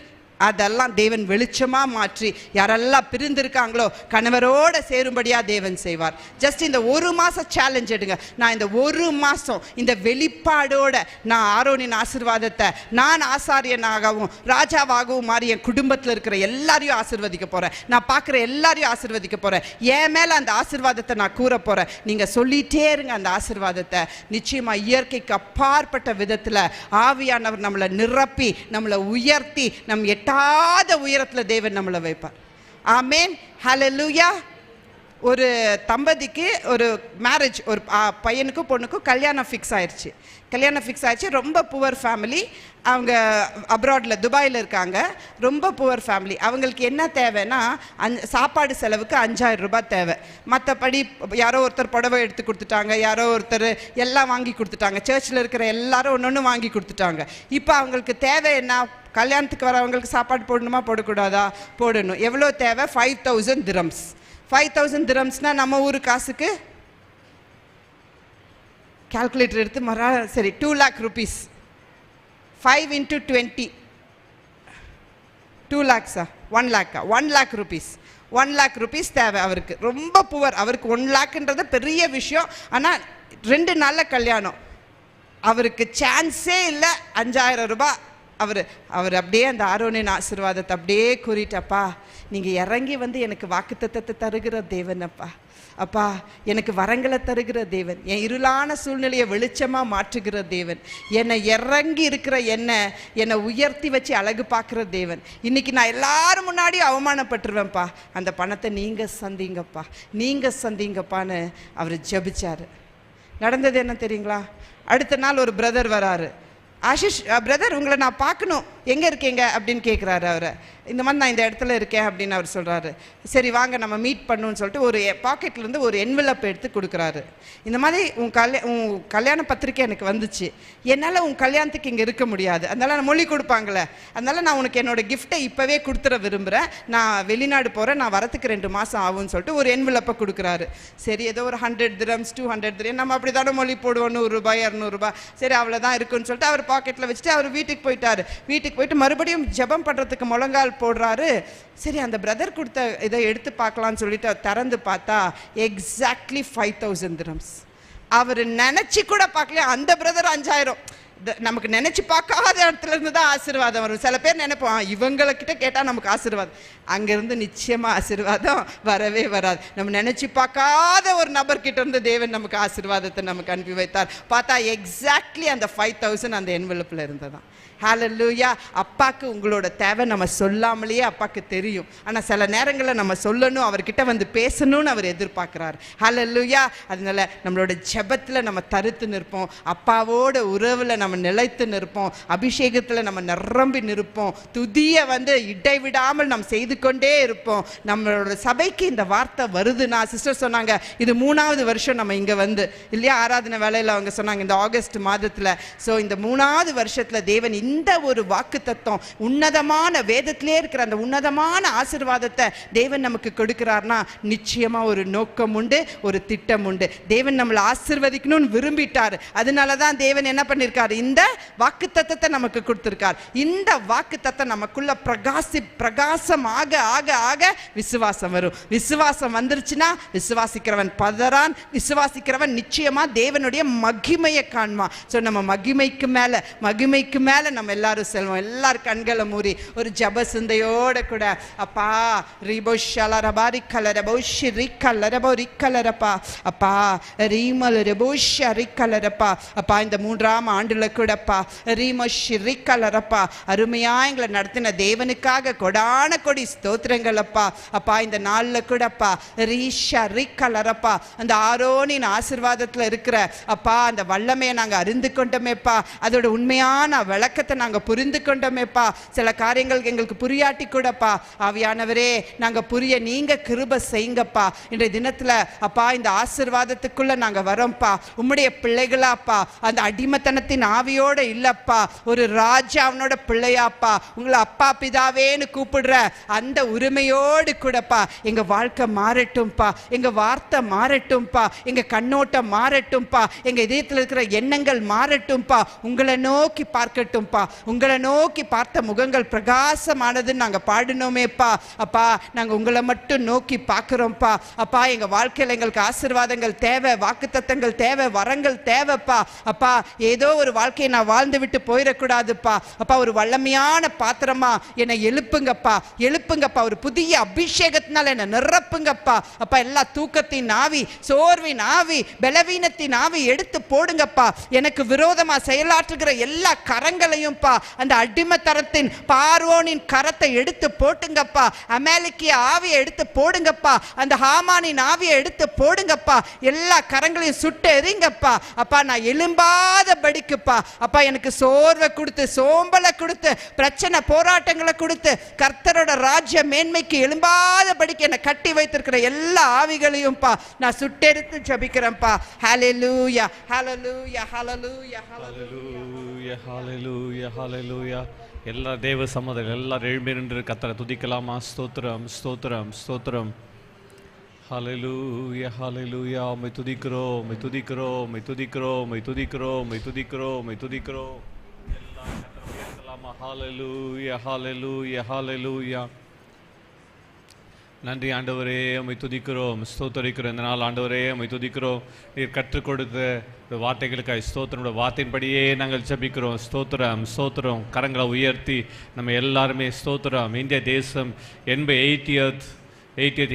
அதெல்லாம் தேவன் வெளிச்சமாக மாற்றி யாரெல்லாம் பிரிந்திருக்காங்களோ கணவரோட சேரும்படியாக தேவன் செய்வார். ஜஸ்ட் இந்த 1 மாதம் சேலஞ்ச் எடுங்க. நான் இந்த 1 மாதம் இந்த வெளிப்பாடோட நான் ஆரோனின் ஆசீர்வாதத்தை நான் ஆசாரியனாகவும் ராஜாவாகவும் மாறி என் குடும்பத்தில் இருக்கிற எல்லாரையும் ஆசீர்வதிக்க போகிறேன். நான் பார்க்குற எல்லாரையும் ஆசீர்வதிக்க போகிறேன். என் மேலே அந்த ஆசீர்வாதத்தை நான் கூற போகிறேன். நீங்கள் சொல்லிகிட்டே இருங்க அந்த ஆசீர்வாதத்தை. நிச்சயமாக இயற்கைக்கு அப்பாற்பட்ட விதத்தில் ஆவியானவர் நம்மளை நிரப்பி நம்மளை உயர்த்தி நம் உயரத்தில் தேவன் நம்மளை வைப்பார். ஆமேன், ஹல்லேலூயா. ஒரு தம்பதிக்கு ஒரு மேரேஜ், ஒரு பையனுக்கும் பொண்ணுக்கும் கல்யாணம் ஃபிக்ஸ் ஆயிடுச்சு. ரொம்ப புவர் ஃபேமிலி. அவங்க அப்ராடில் துபாயில் இருக்காங்க. ரொம்ப புவர் ஃபேமிலி. அவங்களுக்கு என்ன தேவைன்னா சாப்பாடு செலவுக்கு 5000 ரூபாய் தேவை. மற்றபடி யாரோ ஒருத்தர் புடவை எடுத்து கொடுத்துட்டாங்க, யாரோ ஒருத்தர் எல்லாம் வாங்கி கொடுத்துட்டாங்க. சர்ச்சில் இருக்கிற எல்லாரும் ஒன்று வாங்கி கொடுத்துட்டாங்க. இப்போ அவங்களுக்கு தேவை என்ன? கல்யாணத்துக்கு வரவங்களுக்கு சாப்பாடு போடணுமா போடக்கூடாதா? போடணும். எவ்வளோ தேவை? 5000 dirhams. 5000 dirhamsனா நம்ம ஊர் காசுக்கு கால்குலேட்டர் எடுத்து சரி 2 lakh rupees. 5 into 20 2 lakhs 1 lakh 1 lakh rupees. 1 lakh rupees தேவை அவருக்கு. ரொம்ப புவர். அவருக்கு 1 lakhன்றது பெரிய விஷயம். ஆனால் 2 நாளில் கல்யாணம். அவருக்கு சான்ஸே இல்லை. 5000 ரூபாய். அவர் அப்படியே அந்த ஆரோனின் ஆசீர்வாதத்தை அப்படியே கூறிட்டப்பா, நீங்கள் இறங்கி வந்து எனக்கு வாக்குத்தத்தத்தை தருகிற தேவன் அப்பா, எனக்கு வரங்களை தருகிற தேவன், என் இருளான சூழ்நிலையை வெளிச்சமாக மாற்றுகிற தேவன், என்னை இறங்கி இருக்கிற என்னை உயர்த்தி வச்சு அழகு பார்க்குற தேவன். இன்னைக்கு நான் எல்லாரும் முன்னாடி அவமானப்பட்டுருவேன்ப்பா, அந்த பணத்தை நீங்கள் சந்திங்கப்பான்னு அவர் ஜெபிச்சாரு. நடந்தது என்ன தெரியுங்களா? அடுத்த நாள் ஒரு பிரதர் வராரு. ஆஷிஷ் பிரதர், உங்களை நான் பார்க்கணும், எங்கே இருக்கீங்க அப்படின்னு கேட்குறாரு. அவரை இந்த மாதிரி நான் இந்த இடத்துல இருக்கேன் அப்படின்னு அவர் சொல்கிறாரு. சரி வாங்க நம்ம மீட் பண்ணுன்னு சொல்லிட்டு ஒரு பாக்கெட்லேருந்து ஒரு என்வெலப் எடுத்து கொடுக்குறாரு. இந்த மாதிரி உன் கல்யாண பத்திரிக்கை எனக்கு வந்துச்சு, என்னால் உன் கல்யாணத்துக்கு இங்கே இருக்க முடியாது, அதனால் நான் மொழி கொடுப்பாங்களே, அதனால் நான் உனக்கு என்னோடய கிஃப்ட்டை இப்போவே கொடுத்துட விரும்புகிறேன், நான் வெளிநாடு போகிறேன், நான் வரத்துக்கு 2 மாதம் ஆகும்னு சொல்லிட்டு ஒரு என்வெலப்பை கொடுக்குறாரு. சரி ஏதோ ஒரு 100 dirhams 200 dirhams நம்ம அப்படி தானே மொழி போடுவோம், 100 ரூபாய் 200 ரூபாய், சரி அவ்வளோதான் இருக்குன்னு சொல்லிட்டு அவர் பாக்கெட்டில் வச்சுட்டு அவர் வீட்டுக்கு போயிட்டார். வீட்டுக்கு போயிட்டு மறுபடியும் ஜெபம் பண்ணுறதுக்கு முழங்கால் போடுறாரு. சரி அந்த பிரதர் கொடுத்த இதை எடுத்து பார்க்கலான்னு சொல்லிட்டு திறந்து பார்த்தா எக்ஸாக்ட்லி 5000 dirhams. அவர் நினச்சி கூட பார்க்கல. அந்த பிரதர் 5000. நமக்கு நினச்சி பார்க்காத இடத்துல இருந்து தான் ஆசீர்வாதம் வரும். சில பேர் நினைப்போம் இவங்கக்கிட்ட கேட்டால் நமக்கு ஆசீர்வாதம், அங்கேருந்து நிச்சயமாக ஆசீர்வாதம் வரவே வராது. நம்ம நினச்சி பார்க்காத ஒரு நபர்கிட்ட இருந்து தேவன் நமக்கு ஆசீர்வாதத்தை நமக்கு அனுப்பி வைத்தார். பார்த்தா எக்ஸாக்ட்லி அந்த 5000 அந்த என்வெலப்பில் இருந்ததான். ஹல்லேலூயா. அப்பாவுக்கு உங்களோட தேவை நம்ம சொல்லாமலேயே அப்பாவுக்கு தெரியும். ஆனால் சில நேரங்களில் நம்ம சொல்லணும், அவர்கிட்ட வந்து பேசணும்னு அவர் எதிர்பார்க்குறாரு. ஹல்லேலூயா. அதனால நம்மளோட ஜெபத்தில் நம்ம தருத்து நிற்போம். அப்பாவோட உறவில் நம்ம நம்ம நிலைத்து நிற்போம், அபிஷேகத்தில் நம்ம நிரம்பி நிற்போம், துதியை இடைவிடாமல் நாம் செய்து கொண்டே இருப்போம். நம்மளோட சபைக்கு இந்த வார்த்தை வருதுன்னா, சிஸ்டர் சொன்னாங்க இது 3வது வருஷம் நம்ம இங்கே இல்லையா, ஆராதனை வேலையில் அவங்க சொன்னாங்க இந்த ஆகஸ்ட் மாதத்தில். ஸோ இந்த 3வது வருஷத்தில் தேவன் இந்த ஒரு வாக்கு தத்துவம், உன்னதமான வேதத்திலே இருக்கிற அந்த உன்னதமான ஆசீர்வாதத்தை தேவன் நமக்கு கொடுக்கிறார்னா நிச்சயமாக ஒரு நோக்கம் உண்டு, ஒரு திட்டம் உண்டு. தேவன் நம்மளை ஆசீர்வதிக்கணும்னு விரும்பிட்டார். அதனால தான் தேவன் என்ன பண்ணியிருக்காரு, இந்த வாக்கு தத்தத்தை நமக்கு கொடுத்திருக்கார். இந்த வாக்கு தத்தம் நமக்குள்ள பிரகாசம் ஆக ஆக ஆக விசுவாசம் வரும். விசுவாசம் வந்துருச்சுன்னா விசுவாசிக்கிறவன் பதறான், விசுவாசிக்கிறவன் நிச்சயமா தேவனுடைய மகிமையை காண்பான். ஸோ நம்ம மகிமைக்கு மேல நம்ம எல்லாரும் செல்வோம். எல்லாரும் கண்களை மூடி ஒரு ஜப சிந்தையோட கூட, அப்பா ரீபோ ஷலரபா ரிக்கலரபோ ஷிரிக்கலரபோ ரிக்கலரப்பா, அப்பா ரீமலரபோ ஷரிக்கலரப்பா, அப்பா இந்த 3ஆம் ஆண்டுல கூடப்பா ரீமோ ஷிரிக்கலரப்பா அருமையா எங்களை நடத்தின தேவனுக்காக கொடான கொடி ஸ்தோத்திரங்கள் அப்பா. அப்பா இந்த நாளில் கூடப்பா ரீஷா ரிக்கலரப்பா அந்த ஆரோனின் ஆசீர்வாதத்தில் இருக்கிற அப்பா அந்த வல்லமையை நாங்கள் அறிந்து கொண்டோமேப்பா, அதோட உண்மையான விளக்கத்தை நாங்கள் புரிந்து கொண்டோமேப்பா. சில காரியங்கள் எங்களுக்கு புரியாட்டி கூடப்பா ஆவியானவரே நாங்கள் புரிய நீங்கள் கிருபை செய்யுங்கப்பா. இன்றைய தினத்தில் அப்பா இந்த ஆசீர்வாதத்துக்குள்ள நாங்கள் வரோம்ப்பா, உம்முடைய பிள்ளைகளாப்பா, அந்த அடிமத்தனத்தின் ஆவியோடு இல்லப்பா, ஒரு ராஜா அவனோட பிள்ளையாப்பா, உங்களை அப்பா பிதாவேன்னு கூப்பிடுற அந்த உரிமையோடு கூடப்பா எங்க வாழ்க்கை மாறட்டும்பா, எங்க வார்த்தை மாறட்டும்பா, எங்க கண்ணோட்டம் மாறட்டும்பா, எங்க இதயத்தில் இருக்கிற எண்ணங்கள் மாறட்டும்பா, உங்களை நோக்கி பார்க்கட்டும்பா. உங்களை நோக்கி பார்த்த முகங்கள் பிரகாசமானதுன்னு நாங்கள் பாடினோமேப்பா. அப்பா நாங்கள் உங்களை மட்டும் நோக்கி பார்க்குறோம்ப்பா. அப்பா எங்க வாழ்க்கையில் எங்களுக்கு ஆசீர்வாதங்கள் தேவை, வாக்குத்தத்தங்கள் தேவை, வரங்கள் தேவைப்பா. அப்பா ஏதோ ஒரு வாழ்க்கையை நான் வாழ்ந்து விட்டு போயிடக்கூடாதுப்பா. அப்பா ஒரு வல்லமையான பாத்திரமா என்னை எழுப்புங்கப்பா, எழுப்புங்கப்பா, ஒரு புதிய அபிஷேகத்தினால என்னை நிரப்புங்கப்பா. அப்பா எல்லா தூக்கத்தின் ஆவி, சோர்வின் ஆவி, பலவீனத்தின் ஆவி எடுத்து போடுங்கப்பா. எனக்கு விரோதமா செயலாற்றுகிற எல்லா கரங்களையும் அந்த அடிமத்தனத்தின் பார்வோனின் கரத்தை எடுத்து போட்டுங்கப்பா. அமேலிக்கிய ஆவியை எடுத்து போடுங்கப்பா, அந்த ஹாமானின் ஆவியை எடுத்து போடுங்கப்பா. எல்லா கரங்களையும் சுட்டு எறிங்கப்பா. அப்பா நான் எழும்பாத படிக்குப்பா. அப்பா எனக்கு சோர்வை கொடுத்து, சோம்பலை கொடுத்து, பிரச்சனை போராட்டங்களை கொடுத்து, கர்த்தரோட ராஜ்ய மேன்மைக்கு எழும்பாத படிக்க என்னை கட்டி வைத்திருக்கிற எல்லா ஆவிகளையும் நான் சுட்டெடுத்து ஜபிக்கிறேன்ப்பா. ஹல்லேலூயா ஹல்லேலூயா ஹல்லேலூயா ஹல்லேலூயா ஹல்லேலூயா ஹல்லேலூயா. எல்லா தேவ சமூகங்கள் எல்லாரும் எழும்பி நின்று கர்த்தரை துதிக்கலாமா? ஸ்தோத்திரம் ஸ்தோத்திரம் ஸ்தோத்திரம். ஹல்லேலூயா ஹல்லேலூயா. உம்மை துதிக்கிறோம், உம்மை துதிக்கிறோம், உம்மை துதிக்கிறோம், உம்மை துதிக்கிறோம், உம்மை துதிக்கிறோம், உம்மை துதிக்கிறோம். எல்லாம் கர்த்தரை உயர்த்தலாமா? ஹல்லேலூயா ஹல்லேலூயா ஹல்லேலூயா. நன்றி ஆண்டவரே, உம்மை துதிக்கிறோம், ஸ்தோத்தரிக்கிறோம். இந்த நாள் ஆண்டவரே உம்மை துதிக்கிறோம். நீர் கற்றுக் கொடுத்த வார்த்தைகளுக்காக ஸ்தோத்திரம். வார்த்தையின்படியே நாங்கள் ஜெபிக்கிறோம். ஸ்தோத்திரம் ஸ்தோத்திரம். கரங்களை உயர்த்தி நம்ம எல்லாருமே ஸ்தோத்திரம். இந்திய தேசம் 80th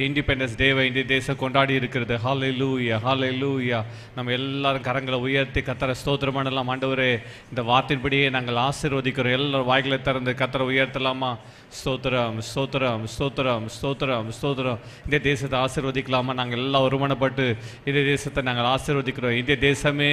இண்டிபெண்டன்ஸ் டேவை இந்திய தேசம் கொண்டாடி இருக்கிறது. ஹல்லேலூயா ஹல்லேலூயா. நம்ம எல்லாரும் கரங்களை உயர்த்தி கர்த்தரை ஸ்தோத்திரம் பண்ணலாம். ஆண்டவரே இந்த வார்த்தையின்படியே நாங்கள் ஆசீர்வதிக்கிறோம். எல்லாரும் வாய்களை திறந்து கர்த்தரை உயர்த்தலாமா? ஸ்தோத்திரம் ஸ்தோத்திரம் ஸ்தோத்திரம் ஸ்தோத்திரம் ஸ்தோத்திரம். இந்திய தேசத்தை ஆசீர்வதிக்கலாமா? நாங்கள் எல்லாம் ஒருமனப்பட்டு இந்திய தேசத்தை நாங்கள் ஆசீர்வதிக்கிறோம். இந்திய தேசமே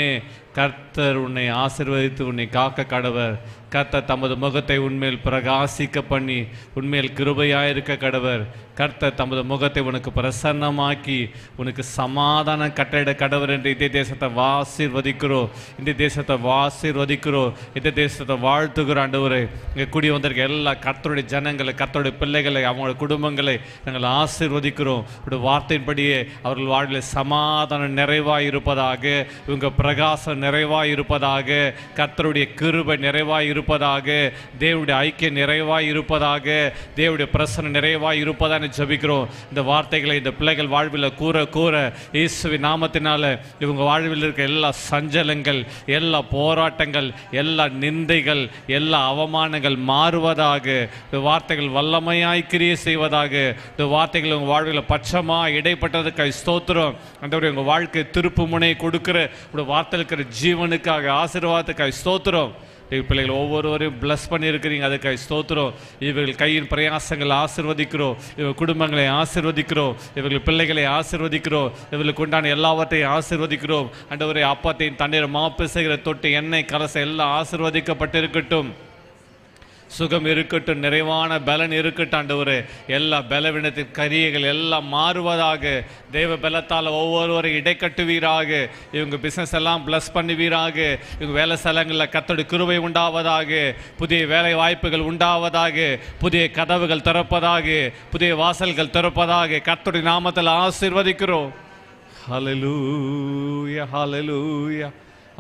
கர்த்தர் உன்னை ஆசீர்வதித்து உன்னை காக்க கடவர். கர்த்தர் தமது முகத்தை உன்மேல் பிரகாசிக்க பண்ணி உன்மேல் கிருபையாயிருக்க கடவர். கர்த்தர் தமது முகத்தை உனக்கு பிரசன்னமாக்கி உனக்கு சமாதான கட்டளையிட கடவர் என்று இந்திய தேசத்தை ஆசீர்வதிக்கிறோம். இந்திய தேசத்தை ஆசீர்வதிக்கிறோம். இந்திய தேசத்தை வாழ்த்துகிற ஆண்டவரே, இங்கே கூடி வந்திருக்க எல்லா கர்த்தருடைய ஜனங்களை, கர்த்தருடைய பிள்ளைகளை, அவங்களோட குடும்பங்களை நாங்கள் ஆசீர்வதிக்கிறோம். உடைய வார்த்தையின்படியே அவர்கள் வாழ்வில் சமாதானம் நிறைவாய் இருப்பதாக, இவங்க பிரகாசம் நிறைவாய் இருப்பதாக, கர்த்தருடைய கிருபை நிறைவாய் இருப்பதாக, தேவனுடைய ஐக்கியம் நிறைவாய் இருப்பதாக, தேவனுடைய பிரசன்னம் நிறைவாய் இருப்பதாக ஜெபிக்கிறோம். இந்த வார்த்தைகளை இந்த பிள்ளைகள் வாழ்வில் கூற கூற இயேசுவின் நாமத்தினால இவங்க வாழ்வில் இருக்க எல்லா சஞ்சலங்கள், எல்லா போராட்டங்கள், எல்லா நிந்தைகள், எல்லா அவமானங்கள் மாறுவதாக, இந்த வார்த்தைகள் வல்லமையாய் கிரியை செய்வதாக, இந்த வார்த்தைகள் உங்கள் வாழ்வில் பட்சமாக இடைப்பட்டதுக்காக ஸ்தோத்திரம். அந்த உங்கள் வாழ்க்கை திருப்பு முனை கொடுக்கிற உங்கள் வார்த்தை இருக்கிற ஜீவனுக்காக, ஆசீர்வாதத்துக்காக ஸ்தோத்திரம். பிள்ளைகள் ஒவ்வொருவரையும் பிளஸ் பண்ணியிருக்கிறீங்க, அதுக்காக ஸ்தோத்திரம். இவர்கள் கையின் பிரயாசங்களை ஆசீர்வதிக்கிறோம், இவர்கள் குடும்பங்களை ஆசீர்வதிக்கிறோம், இவர்கள் பிள்ளைகளை ஆசீர்வதிக்கிறோம், இவர்களுக்கு உண்டான எல்லாவற்றையும் ஆசீர்வதிக்கிறோம். ஆண்டவரே, அப்பத்தையும் தண்ணீர் மாப்பு செய்கிற தொட்டு எண்ணெய் கலச எல்லாம் ஆசீர்வதிக்கப்பட்டிருக்கட்டும். சுகம் இருக்கட்டும், நிறைவான பலன் இருக்கட்டும். ஆண்டவரே, எல்லா பலவீனத்தின் கரியைகள் எல்லாம் மாறுவதாக. தேவ பலத்தால் ஒவ்வொருவரையும் இடை கட்டுவீராக. இவங்க பிஸ்னஸ் எல்லாம் பிளஸ் பண்ணுவீராக. இவங்க வேலை ஸ்தலங்களில் கர்த்தருடைய கிருபை உண்டாவதாக. புதிய வேலை வாய்ப்புகள் உண்டாவதாக. புதிய கதவுகள் திறப்பதாக. புதிய வாசல்கள் திறப்பதாக. கர்த்தருடைய நாமத்தில் ஆசீர்வதிக்கிறோம். ஹல்லேலூயா, ஹல்லேலூயா,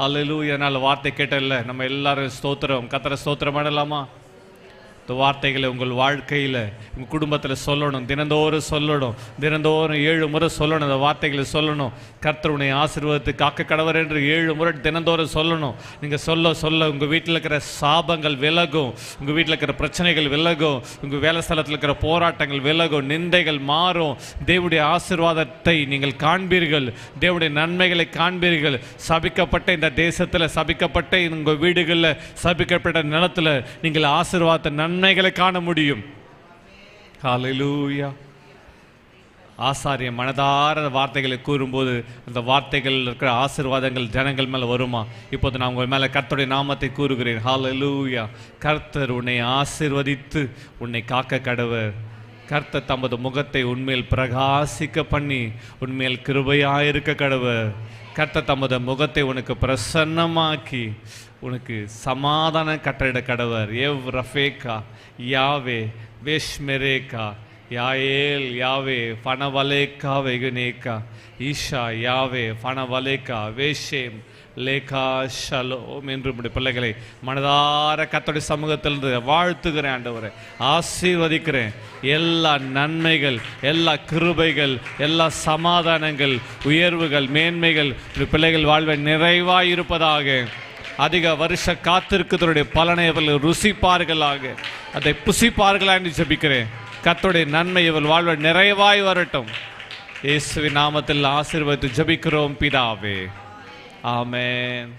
ஹல்லேலூயா. நல்ல வார்த்தை கேட்டல, நம்ம எல்லாரும் ஸ்தோத்திரம், கர்த்தரை ஸ்தோத்திரம் பண்ணலாமா? இந்த வார்த்தைகளை உங்கள் வாழ்க்கையில், உங்கள் குடும்பத்தில் சொல்லணும், தினந்தோறும் சொல்லணும், தினந்தோறும் 7 முறை சொல்லணும். இந்த வார்த்தைகளை சொல்லணும். கர்த்தர் உன்னை ஆசீர்வாதத்து காக்க கடவர் என்று 7 முறை தினந்தோறும் சொல்லணும். நீங்கள் சொல்ல சொல்ல உங்கள் வீட்டில் இருக்கிற சாபங்கள் விலகும், உங்கள் வீட்டில் இருக்கிற பிரச்சனைகள் விலகும், உங்கள் வேலை ஸ்தலத்தில் இருக்கிற போராட்டங்கள் விலகும், நிந்தைகள் மாறும். தேவனுடைய ஆசீர்வாதத்தை நீங்கள் காண்பீர்கள், தேவனுடைய நன்மைகளை காண்பீர்கள். சபிக்கப்பட்ட இந்த தேசத்தில், சபிக்கப்பட்ட உங்கள் வீடுகளில், சபிக்கப்பட்ட நிலத்தில் நீங்கள் ஆசீர்வாத நன்மைகளை காண முடியும். ஹல்லேலூயா. ஆசாரிய மனதார வார்த்தைகளை கூறும்போது அந்த வார்த்தைகள் இருக்கிற ஆசீர்வாதங்கள் ஜனங்கள் மேலே வருமா? இப்போது நான் உங்கள் மேலே கர்த்தருடைய நாமத்தை கூறுகிறேன். ஹல்லேலூயா. கர்த்தர் உன்னை ஆசீர்வதித்து உன்னை காக்க கடவர். கர்த்தர் தமது முகத்தை உன்மேல் பிரகாசிக்க பண்ணி உன்மேல் கிருபையாயிருக்க கடவர். கர்த்தர் தமது முகத்தை உனக்கு பிரசன்னமாக்கி உனக்கு சமாதான கட்டளையிட கடவர். எவ் ரஃபேக்கா யாவே வேஷ்மெரேக்கா யாயேல் யாவே ஃபனவலேக்கா வெகுனேக்கா ஈஷா யாவே ஃபனவலேக்கா வேஷேம் லேகா ஷலோம் என்று பிள்ளைகளை மனதார கர்த்தருடைய சமூகத்திலிருந்து வாழ்த்துகிறேன். ஆண்டவரே, ஆசீர்வதிக்கிறேன். எல்லா நன்மைகள், எல்லா கிருபைகள், எல்லா சமாதானங்கள், உயர்வுகள், மேன்மைகள் பிள்ளைகள் வாழ்வை நிறைவாய் இருப்பதாக. அதிக வருஷ காத்திருக்கிறதுடைய பலனை இவர்கள் ருசிப்பார்களாக, அதை புசிப்பார்களா என்று ஜெபிக்கிறேன். கர்த்தருடைய நன்மை இவள் வாழ்வை நிறைவாய் வரட்டும். இயேசுவின் நாமத்தில் ஆசீர்வதித்து ஜெபிக்கிறோம் பிதாவே. ஆமென்.